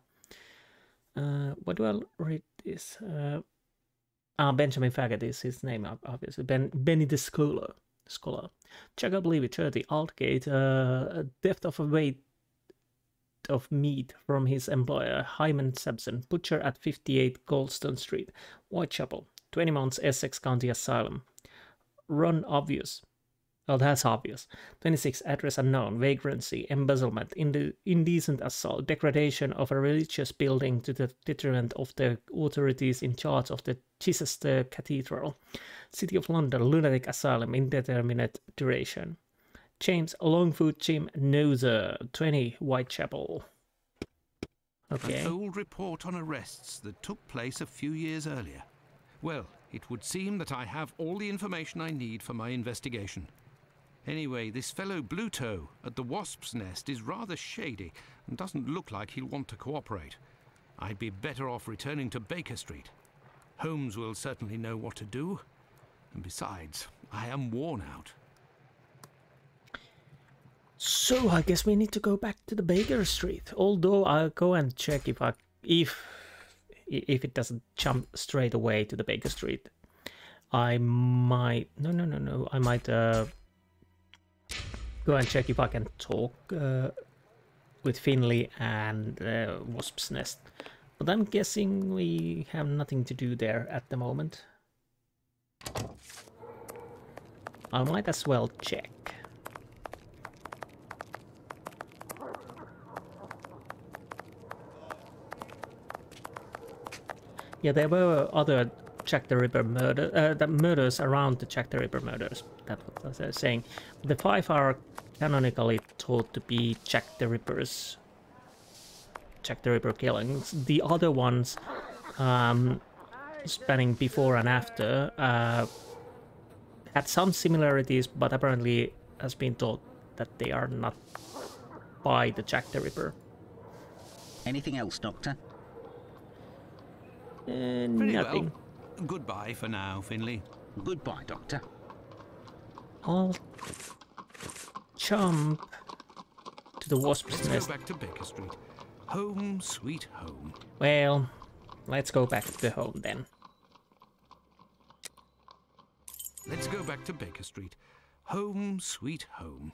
What do I read this? Benjamin Faggot is his name, obviously. Benny the Scholar. Jacob Levy, 30, Aldgate. Theft of a weight of meat from his employer, Hyman Sampson, butcher at 58 Goldstone Street, Whitechapel. 20 months, Essex County Asylum. Run obvious. Well, that's obvious. 26, address unknown, vagrancy, embezzlement, indecent assault, degradation of a religious building to the detriment of the authorities in charge of the Chichester Cathedral. City of London, lunatic asylum, indeterminate duration. James Longfoot Jim Noser, 20, Whitechapel. Okay. An old report on arrests that took place a few years earlier. Well, it would seem that I have all the information I need for my investigation. Anyway, this fellow Bluto at the Wasp's Nest is rather shady and doesn't look like he'll want to cooperate. I'd be better off returning to Baker Street. Holmes will certainly know what to do. And besides, I am worn out. So I guess we need to go back to the Baker Street. Although I'll go and check if it doesn't jump straight away to the Baker Street. I might... No. I might... go and check if I can talk with Finley and Wasp's Nest. But I'm guessing we have nothing to do there at the moment. I might as well check. Yeah, there were other Jack the Ripper murders around the Jack the Ripper murders. That's what I was saying. The 5 are canonically thought to be Jack the Ripper killings. The other ones, spanning before and after, had some similarities, but apparently has been thought that they are not by the Jack the Ripper. Anything else, Doctor? Nothing. Well. Goodbye for now, Finley. Goodbye, Doctor. I'll jump to the wasp's nest. Let's go back to Baker Street. Home, sweet home. Well, let's go back to the home then. Let's go back to Baker Street. Home, sweet home.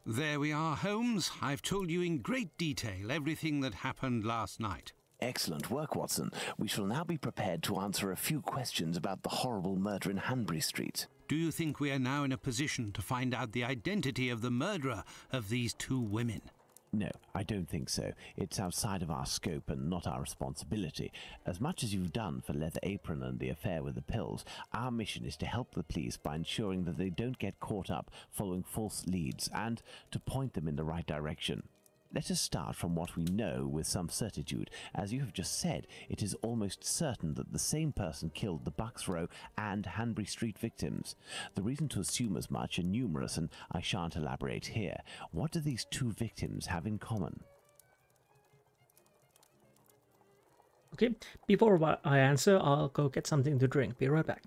There we are, Holmes. I've told you in great detail everything that happened last night. Excellent work, Watson. We shall now be prepared to answer a few questions about the horrible murder in Hanbury Street. Do you think we are now in a position to find out the identity of the murderer of these 2 women? No, I don't think so. It's outside of our scope and not our responsibility. As much as you've done for Leather Apron and the affair with the pills, our mission is to help the police by ensuring that they don't get caught up following false leads and to point them in the right direction. Let us start from what we know with some certitude. As you have just said, it is almost certain that the same person killed the Bucks Row and Hanbury Street victims. The reason to assume as much are numerous, and I shan't elaborate here. What do these 2 victims have in common? Okay, before I answer, I'll go get something to drink. Be right back.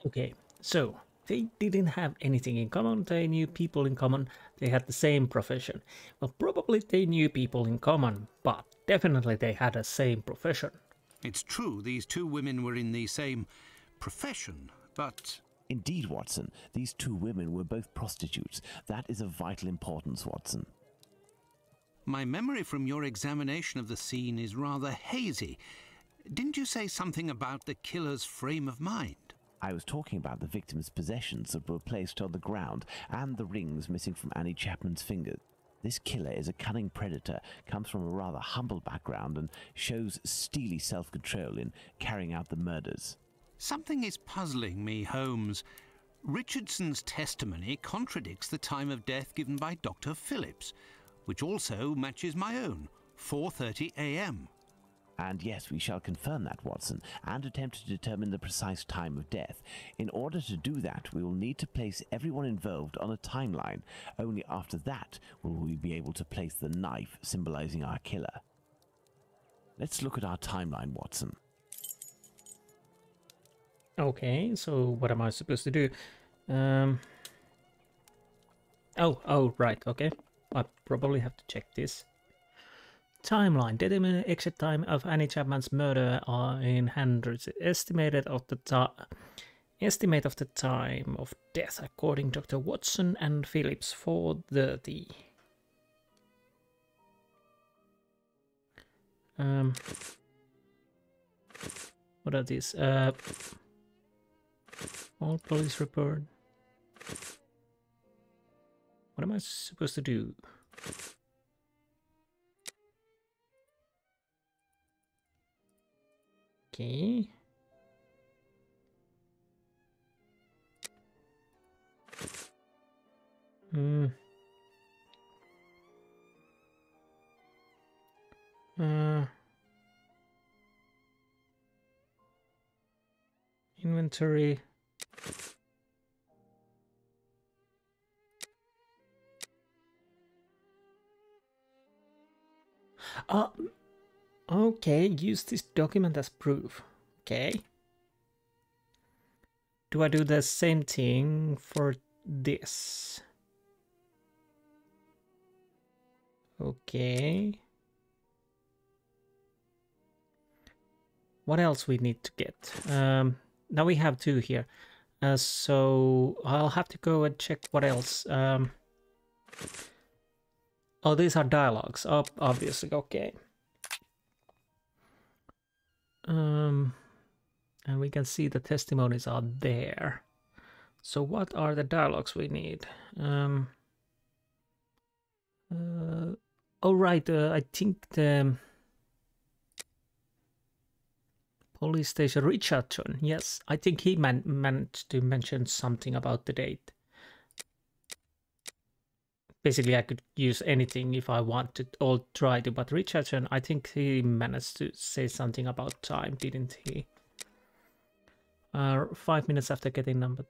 Okay, so they didn't have anything in common. They knew people in common. They had the same profession. Well, probably they knew people in common, but definitely they had the same profession. It's true, these 2 women were in the same profession, but... Indeed, Watson. These 2 women were both prostitutes. That is of vital importance, Watson. My memory from your examination of the scene is rather hazy. Didn't you say something about the killer's frame of mind? I was talking about the victim's possessions that were placed on the ground and the rings missing from Annie Chapman's fingers. This killer is a cunning predator, comes from a rather humble background and shows steely self-control in carrying out the murders. Something is puzzling me, Holmes. Richardson's testimony contradicts the time of death given by Dr. Phillips, which also matches my own, 4:30 a.m. And yes, we shall confirm that, Watson, and attempt to determine the precise time of death. In order to do that, we will need to place everyone involved on a timeline. Only after that will we be able to place the knife symbolizing our killer. Let's look at our timeline, Watson. Okay, so what am I supposed to do? Oh, right, okay. I probably have to check this. Timeline. Determine exit time of Annie Chapman's murder in hundreds. Estimate of the time of death according to Dr. Watson and Phillips 4:30. What are these? All police report. What am I supposed to do? Okay. Inventory. Okay, use this document as proof. Okay. Do I do the same thing for this? Okay. What else we need to get? Now we have 2 here. So I'll have to go and check what else. Oh, these are dialogues. Oh, obviously, okay. And we can see the testimonies are there. So what are the dialogues we need? Oh right, I think the police station Richardson. Yes, I think he managed to mention something about the date. Basically, I could use anything if I wanted or try to, but Richardson, I think he managed to say something about time, didn't he? 5 minutes after getting number.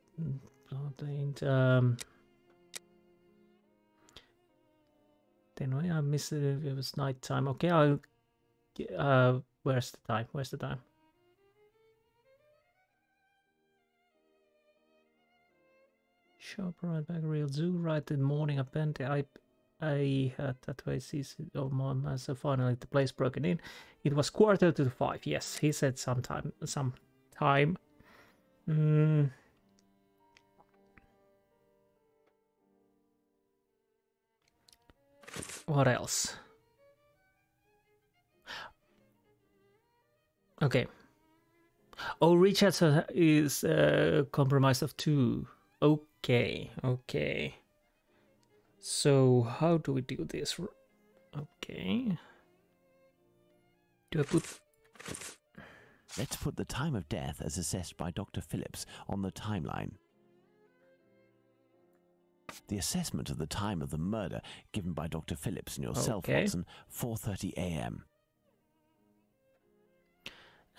Then I missed it. It was night time. Okay, I'll. Where's the time? Where's the time? Shop right back, real zoo right in the morning. Apparently, I had that way. Oh my! So finally, the place broken in. It was 4:45. Yes, he said sometime. What else? Okay. Oh, Richardson is compromised of 2. Okay, okay. So how do we do this? Okay. Do I put... Let's put the time of death as assessed by Dr. Phillips on the timeline. The assessment of the time of the murder given by Dr. Phillips and yourself, Watson, 4:30 a.m.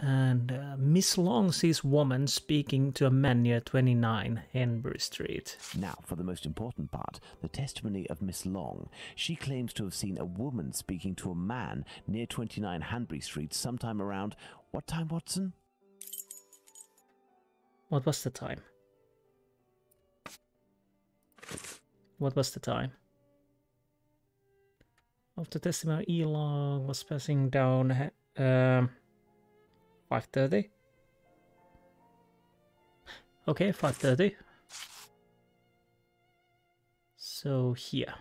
And Miss Long sees woman speaking to a man near 29 Henbury Street. Now, for the most important part, the testimony of Miss Long. She claims to have seen a woman speaking to a man near 29 Hanbury Street sometime around... What time, Watson? What was the time? What was the time? After testimony, E. Long was passing down... 5:30. Okay, 5:30. So here.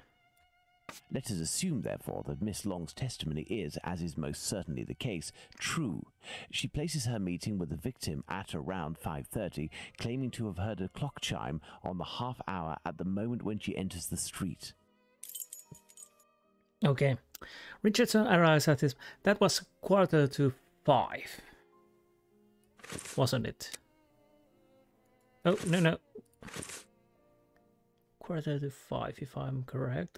Let us assume, therefore, that Miss Long's testimony is, as is most certainly the case, true. She places her meeting with the victim at around 5:30, claiming to have heard a clock chime on the half hour at the moment when she enters the street. Okay. Richardson arrives at this. That was 4:45. Wasn't it? Oh, no. 4:45, if I'm correct.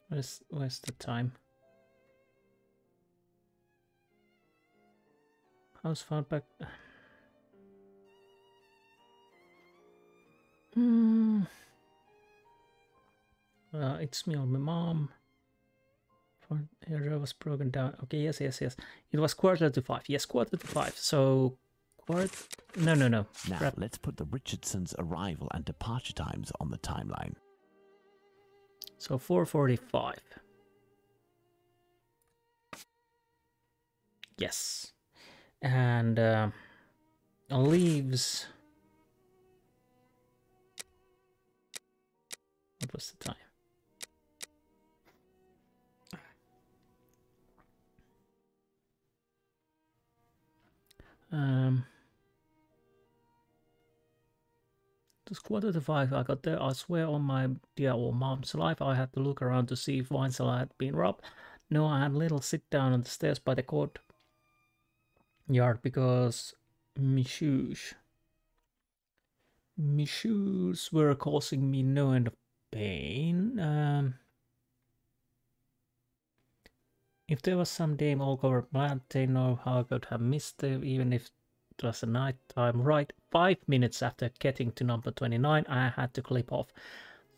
Where's the time? House found back. It's me or my mom. Here was broken down. Okay, yes. It was 4:45. Yes, 4:45. So, No. Now, let's put the Richardsons' arrival and departure times on the timeline. So, 4:45. Yes. And leaves... What was the time? It was 4:45. I got there. I swear on my dear old mom's life, I had to look around to see if wine cellar had been robbed. No, I had little sit down on the stairs by the courtyard because my shoes were causing me no end of pain. If there was some dame all covered blood, they know how I could have missed it, even if it was a night time. Right, 5 minutes after getting to number 29, I had to clip off.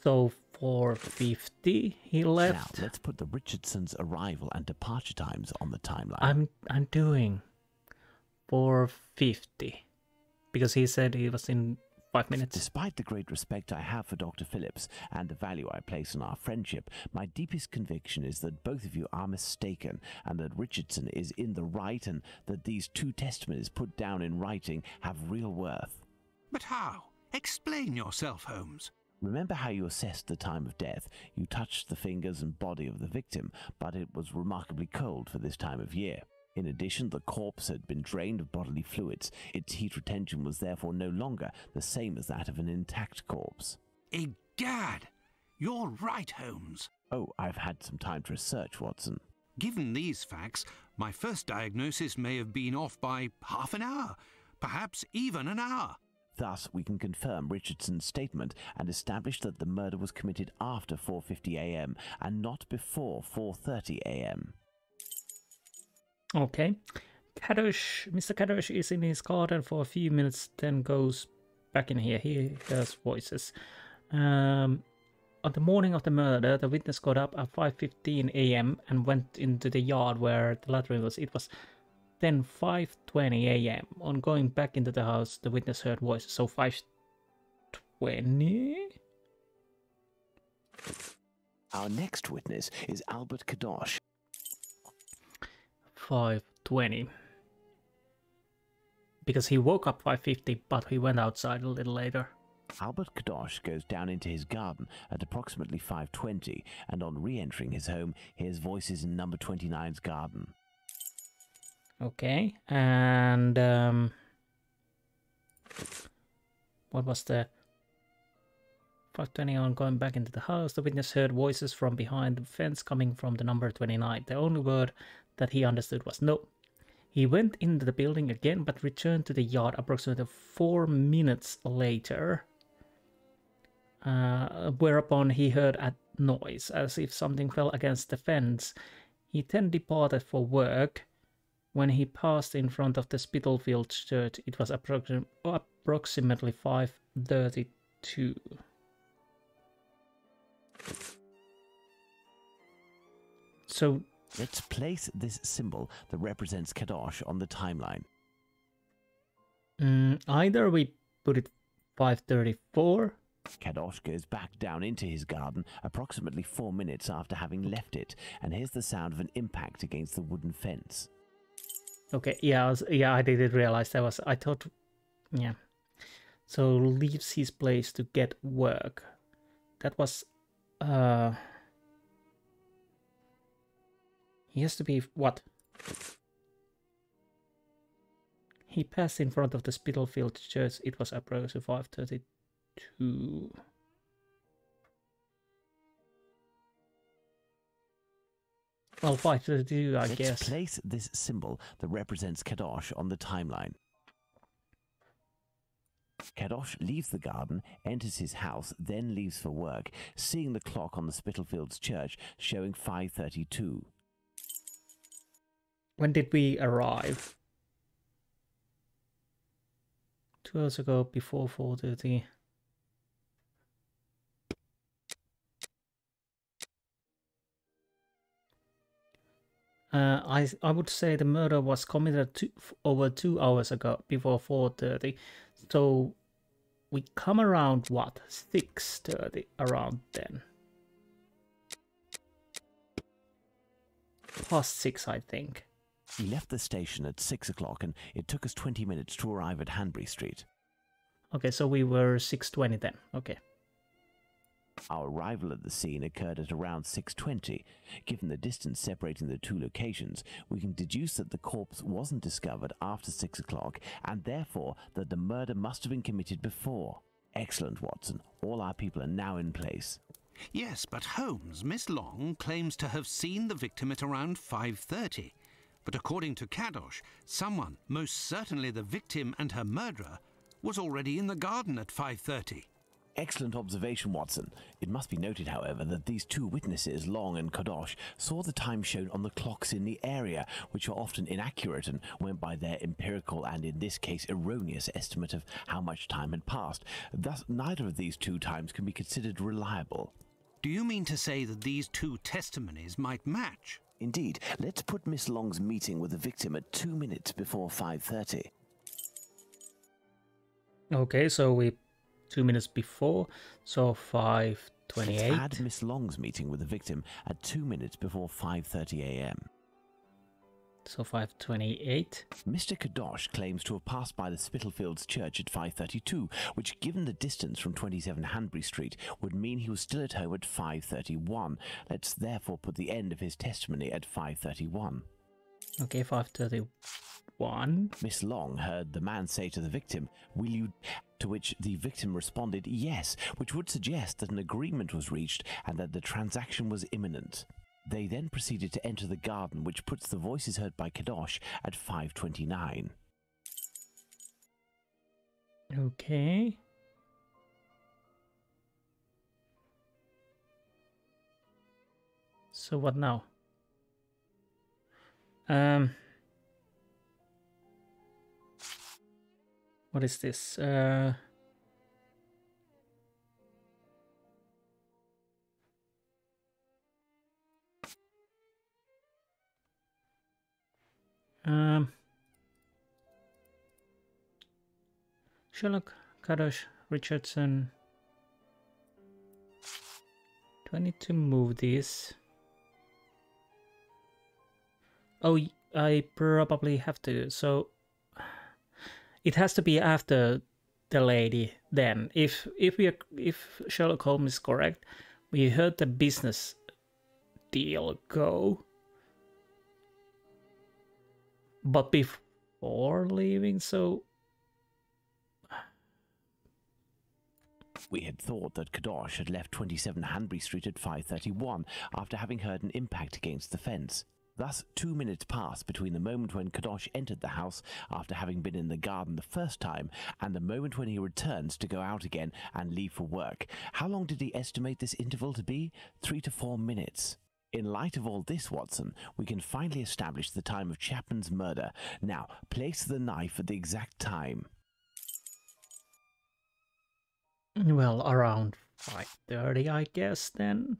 So 4:50 he left. Now, let's put the Richardsons' arrival and departure times on the timeline. I'm doing 4:50 because he said he was in 5 minutes. Despite the great respect I have for Dr. Phillips and the value I place on our friendship, my deepest conviction is that both of you are mistaken and that Richardson is in the right and that these two testimonies put down in writing have real worth. But how? Explain yourself, Holmes. Remember how you assessed the time of death? You touched the fingers and body of the victim, but it was remarkably cold for this time of year. In addition, the corpse had been drained of bodily fluids. Its heat retention was therefore no longer the same as that of an intact corpse. Egad! You're right, Holmes. Oh, I've had some time to research, Watson. Given these facts, my first diagnosis may have been off by half an hour, perhaps even an hour. Thus, we can confirm Richardson's statement and establish that the murder was committed after 4:50 a.m. and not before 4:30 a.m. Okay. Kadosh, Mr. Kadosh is in his garden for a few minutes, then goes back in here. He hears voices. On the morning of the murder, the witness got up at 5:15 a.m. and went into the yard where the latrine was. It was then 5:20 a.m. On going back into the house, the witness heard voices. So 5:20? Our next witness is Albert Kadosh. 5:20. Because he woke up 5:50, but he went outside a little later. Albert Kadosh goes down into his garden at approximately 5:20, and on re-entering his home, hears voices in number 29's garden. Okay, and what was the 5:20 on going back into the house? The witness heard voices from behind the fence coming from the number 29. The only word that he understood was no. He went into the building again, but returned to the yard approximately 4 minutes later. Whereupon he heard a noise, as if something fell against the fence. He then departed for work. When he passed in front of the Spitalfield church, it was approximately 5:32. So let's place this symbol that represents Kadosh on the timeline. Either we put it 5:34. Kadosh goes back down into his garden approximately 4 minutes after having left it, and hears the sound of an impact against the wooden fence. Okay, I didn't realize that was. I thought, yeah. So leaves his place to get work. That was. He has to be what? He passed in front of the Spitalfield church. It was approximately 5:32. Well, 5:32, I guess. Let's place this symbol that represents Kadosh on the timeline. Kadosh leaves the garden, enters his house, then leaves for work, seeing the clock on the Spitalfields church showing 5:32. When did we arrive? 2 hours ago, before 4:30. I would say the murder was committed over 2 hours ago, before 4:30. So we come around what? 6:30, around then. Past 6, I think. We left the station at 6 o'clock, and it took us 20 minutes to arrive at Hanbury Street. Okay, so we were 6:20 then. Okay. Our arrival at the scene occurred at around 6:20. Given the distance separating the two locations, we can deduce that the corpse wasn't discovered after 6 o'clock, and therefore that the murder must have been committed before. Excellent, Watson. All our people are now in place. Yes, but Holmes, Miss Long claims to have seen the victim at around 5:30. But according to Kadosh, someone, most certainly the victim and her murderer, was already in the garden at 5:30. Excellent observation, Watson. It must be noted, however, that these two witnesses, Long and Kadosh, saw the time shown on the clocks in the area, which are often inaccurate and went by their empirical and, in this case, erroneous estimate of how much time had passed. Thus, neither of these two times can be considered reliable. Do you mean to say that these two testimonies might match? Indeed. Let's put Miss Long's meeting with the victim at 2 minutes before 5:30. Okay, so we 2 minutes before, so 5:28. Let's add Miss Long's meeting with the victim at 2 minutes before 5:30 a.m. So 528. Mr. Kadosh claims to have passed by the Spitalfields Church at 5:32, which, given the distance from 27 Hanbury Street, would mean he was still at home at 5:31. Let's therefore put the end of his testimony at 5:31. Okay, 531. Miss Long heard the man say to the victim, "Will you?" To which the victim responded, "Yes," which would suggest that an agreement was reached and that the transaction was imminent. They then proceeded to enter the garden, which puts the voices heard by Kadosh at 5:29. Okay. So what now? What is this? Sherlock, Kadosh, Richardson. Do I need to move this? Oh, I probably have to. So it has to be after the lady. Then, if Sherlock Holmes is correct, we heard the business deal go, but before leaving. So we had thought that Kadosh had left 27 Hanbury Street at 5:31 after having heard an impact against the fence. Thus, 2 minutes passed between the moment when Kadosh entered the house after having been in the garden the first time and the moment when he returns to go out again and leave for work. How long did he estimate this interval to be? 3 to 4 minutes. In light of all this, Watson, we can finally establish the time of Chapman's murder. Now, place the knife at the exact time. Well, around 5:30, I guess, then.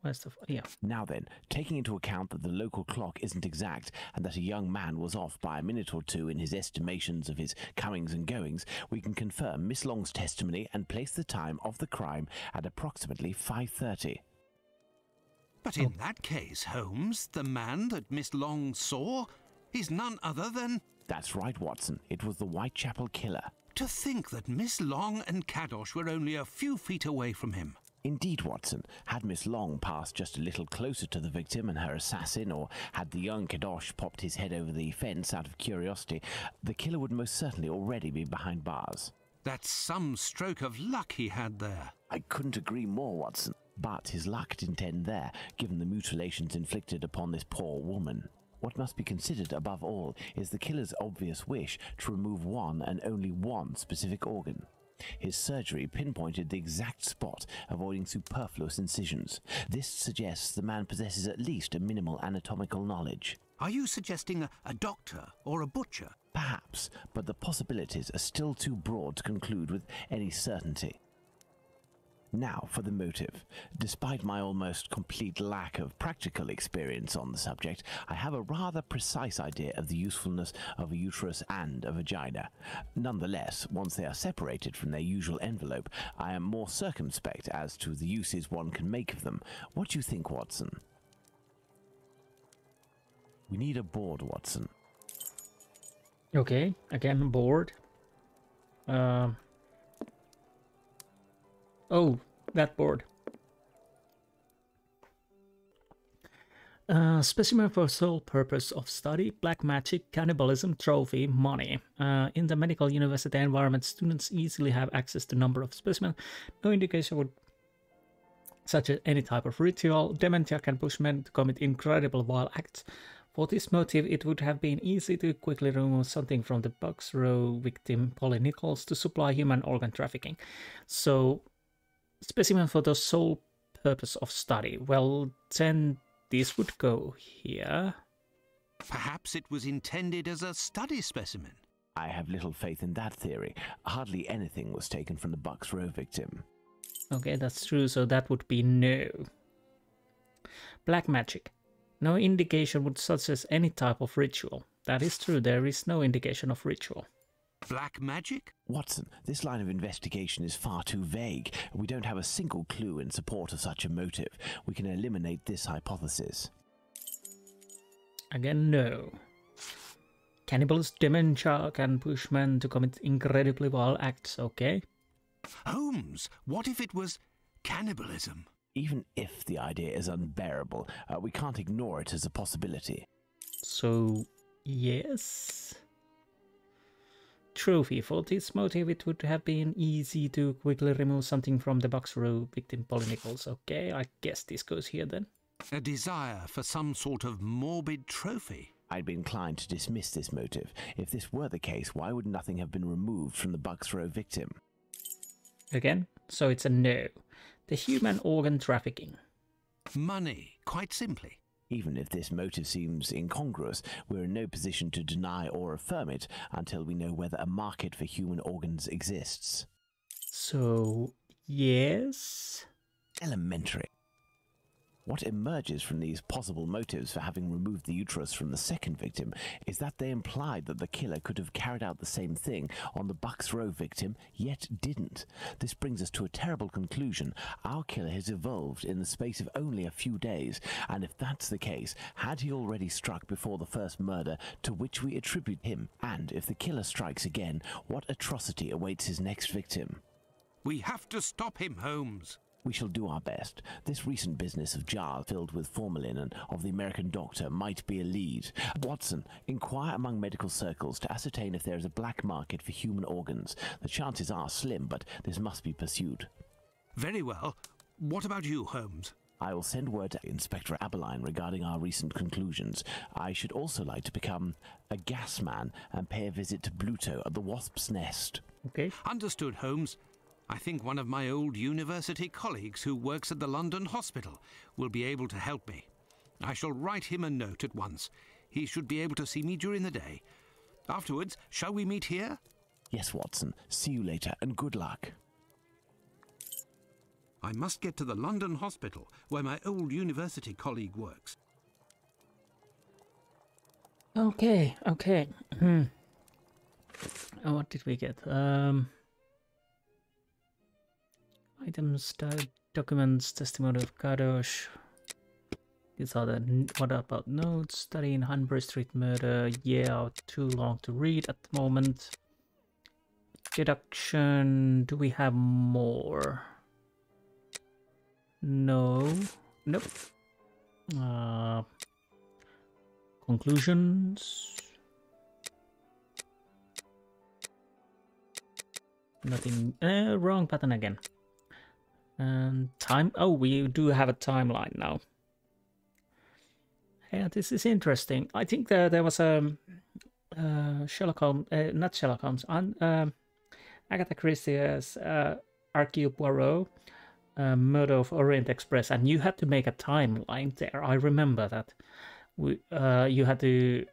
Where's the... yeah. Now then, taking into account that the local clock isn't exact and that a young man was off by a minute or two in his estimations of his comings and goings, we can confirm Miss Long's testimony and place the time of the crime at approximately 5:30. But in that case, Holmes, the man that Miss Long saw is none other than... That's right, Watson. It was the Whitechapel killer. To think that Miss Long and Kadosh were only a few feet away from him. Indeed, Watson. Had Miss Long passed just a little closer to the victim and her assassin, or had the young Kadosh popped his head over the fence out of curiosity, the killer would most certainly already be behind bars. That's some stroke of luck he had there. I couldn't agree more, Watson. But his luck didn't end there, given the mutilations inflicted upon this poor woman. What must be considered above all is the killer's obvious wish to remove one and only one specific organ. His surgery pinpointed the exact spot, avoiding superfluous incisions. This suggests the man possesses at least a minimal anatomical knowledge. Are you suggesting a doctor or a butcher? Perhaps, but the possibilities are still too broad to conclude with any certainty. Now for the motive. Despite my almost complete lack of practical experience on the subject, I have a rather precise idea of the usefulness of a uterus and a vagina. Nonetheless, once they are separated from their usual envelope, I am more circumspect as to the uses one can make of them. What do you think, Watson? We need a board, Watson. Okay, again, board. Oh, that board. Specimen for sole purpose of study, black magic, cannibalism, trophy, money. In the medical university environment, students easily have access to a number of specimens. No indication would, such as any type of ritual. Dementia can push men to commit incredible vile acts. For this motive, it would have been easy to quickly remove something from the Bucks Row victim, Polly Nichols, to supply human organ trafficking. So, specimen for the sole purpose of study. Well, then this would go here. Perhaps it was intended as a study specimen. I have little faith in that theory. Hardly anything was taken from the Bucks Row victim. Okay, that's true, so that would be no. Black magic. No indication would suggest any type of ritual. That is true, there is no indication of ritual. Black magic? Watson, this line of investigation is far too vague. We don't have a single clue in support of such a motive. We can eliminate this hypothesis. Again, no. Cannibals, dementia can push men to commit incredibly vile acts, okay? Holmes, what if it was cannibalism? Even if the idea is unbearable, we can't ignore it as a possibility. So, yes. Trophy. For this motive, it would have been easy to quickly remove something from the box row victim Polly Nichols. Okay, I guess this goes here then. A desire for some sort of morbid trophy. I'd be inclined to dismiss this motive. If this were the case, why would nothing have been removed from the box row victim? Again, so it's a no. The human organ trafficking. Money, quite simply. Even if this motive seems incongruous, we're in no position to deny or affirm it until we know whether a market for human organs exists. So, yes? Elementary. What emerges from these possible motives for having removed the uterus from the second victim is that they implied that the killer could have carried out the same thing on the Bucks Row victim, yet didn't. This brings us to a terrible conclusion. Our killer has evolved in the space of only a few days, and if that's the case, had he already struck before the first murder to which we attribute him? And if the killer strikes again, what atrocity awaits his next victim? We have to stop him, Holmes. We shall do our best. This recent business of jars filled with formalin and of the American doctor might be a lead. Watson, inquire among medical circles to ascertain if there is a black market for human organs. The chances are slim, but this must be pursued. Very well. What about you, Holmes? I will send word to Inspector Abberline regarding our recent conclusions. I should also like to become a gas man and pay a visit to Bluto at the Wasp's Nest. Okay. Understood, Holmes. I think one of my old university colleagues who works at the London hospital will be able to help me. I shall write him a note at once. He should be able to see me during the day. Afterwards, shall we meet here? Yes, Watson. See you later, and good luck. I must get to the London hospital, where my old university colleague works. Okay. What did we get? Items, documents, testimony of Kadosh. These are the. What about notes? Study in Hanbury Street murder. Yeah, too long to read at the moment. Deduction. Do we have more? No. Nope. Conclusions. Nothing. Wrong button again. And time. Oh, we do have a timeline now. Yeah, this is interesting. I think there was a Sherlock Holmes, not Sherlock Holmes, Agatha Christie's Hercule Poirot, Murder of Orient Express, and you had to make a timeline there. I remember that. You had to.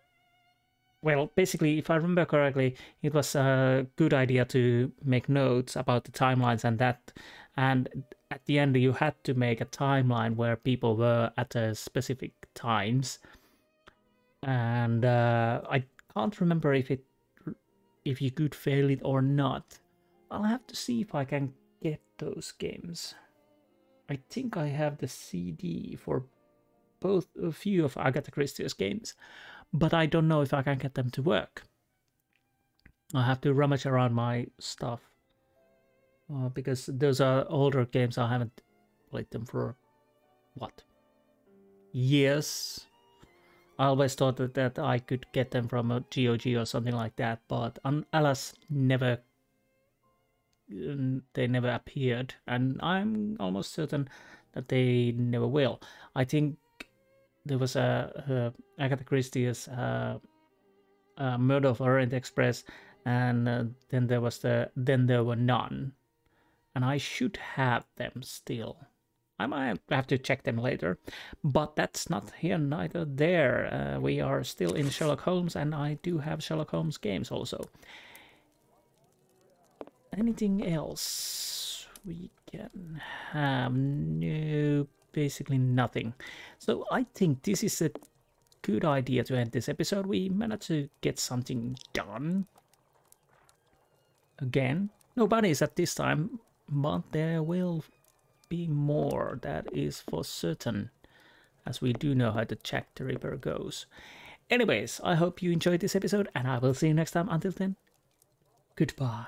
Well, basically, if I remember correctly, it was a good idea to make notes about the timelines and that. And at the end, you had to make a timeline where people were at a specific times. And I can't remember if you could fail it or not. I'll have to see if I can get those games. I think I have the CD for both a few of Agatha Christie's games, but I don't know if I can get them to work. I have to rummage around my stuff. Because those are older games. I haven't played them for, what, years? I always thought that I could get them from a GOG or something like that, but alas, never. They never appeared, and I'm almost certain that they never will. I think there was a Agatha Christie's Murder of Orient Express, and then there were none. And I should have them still. I might have to check them later. But that's not here, neither there. We are still in Sherlock Holmes, and I do have Sherlock Holmes games also. Anything else we can have? No, basically nothing. So I think this is a good idea to end this episode. We managed to get something done. again. No bunnies at this time, but there will be more, that is for certain, as we do know how the Jack the Ripper goes. Anyways, I hope you enjoyed this episode, and I will see you next time. Until then, goodbye.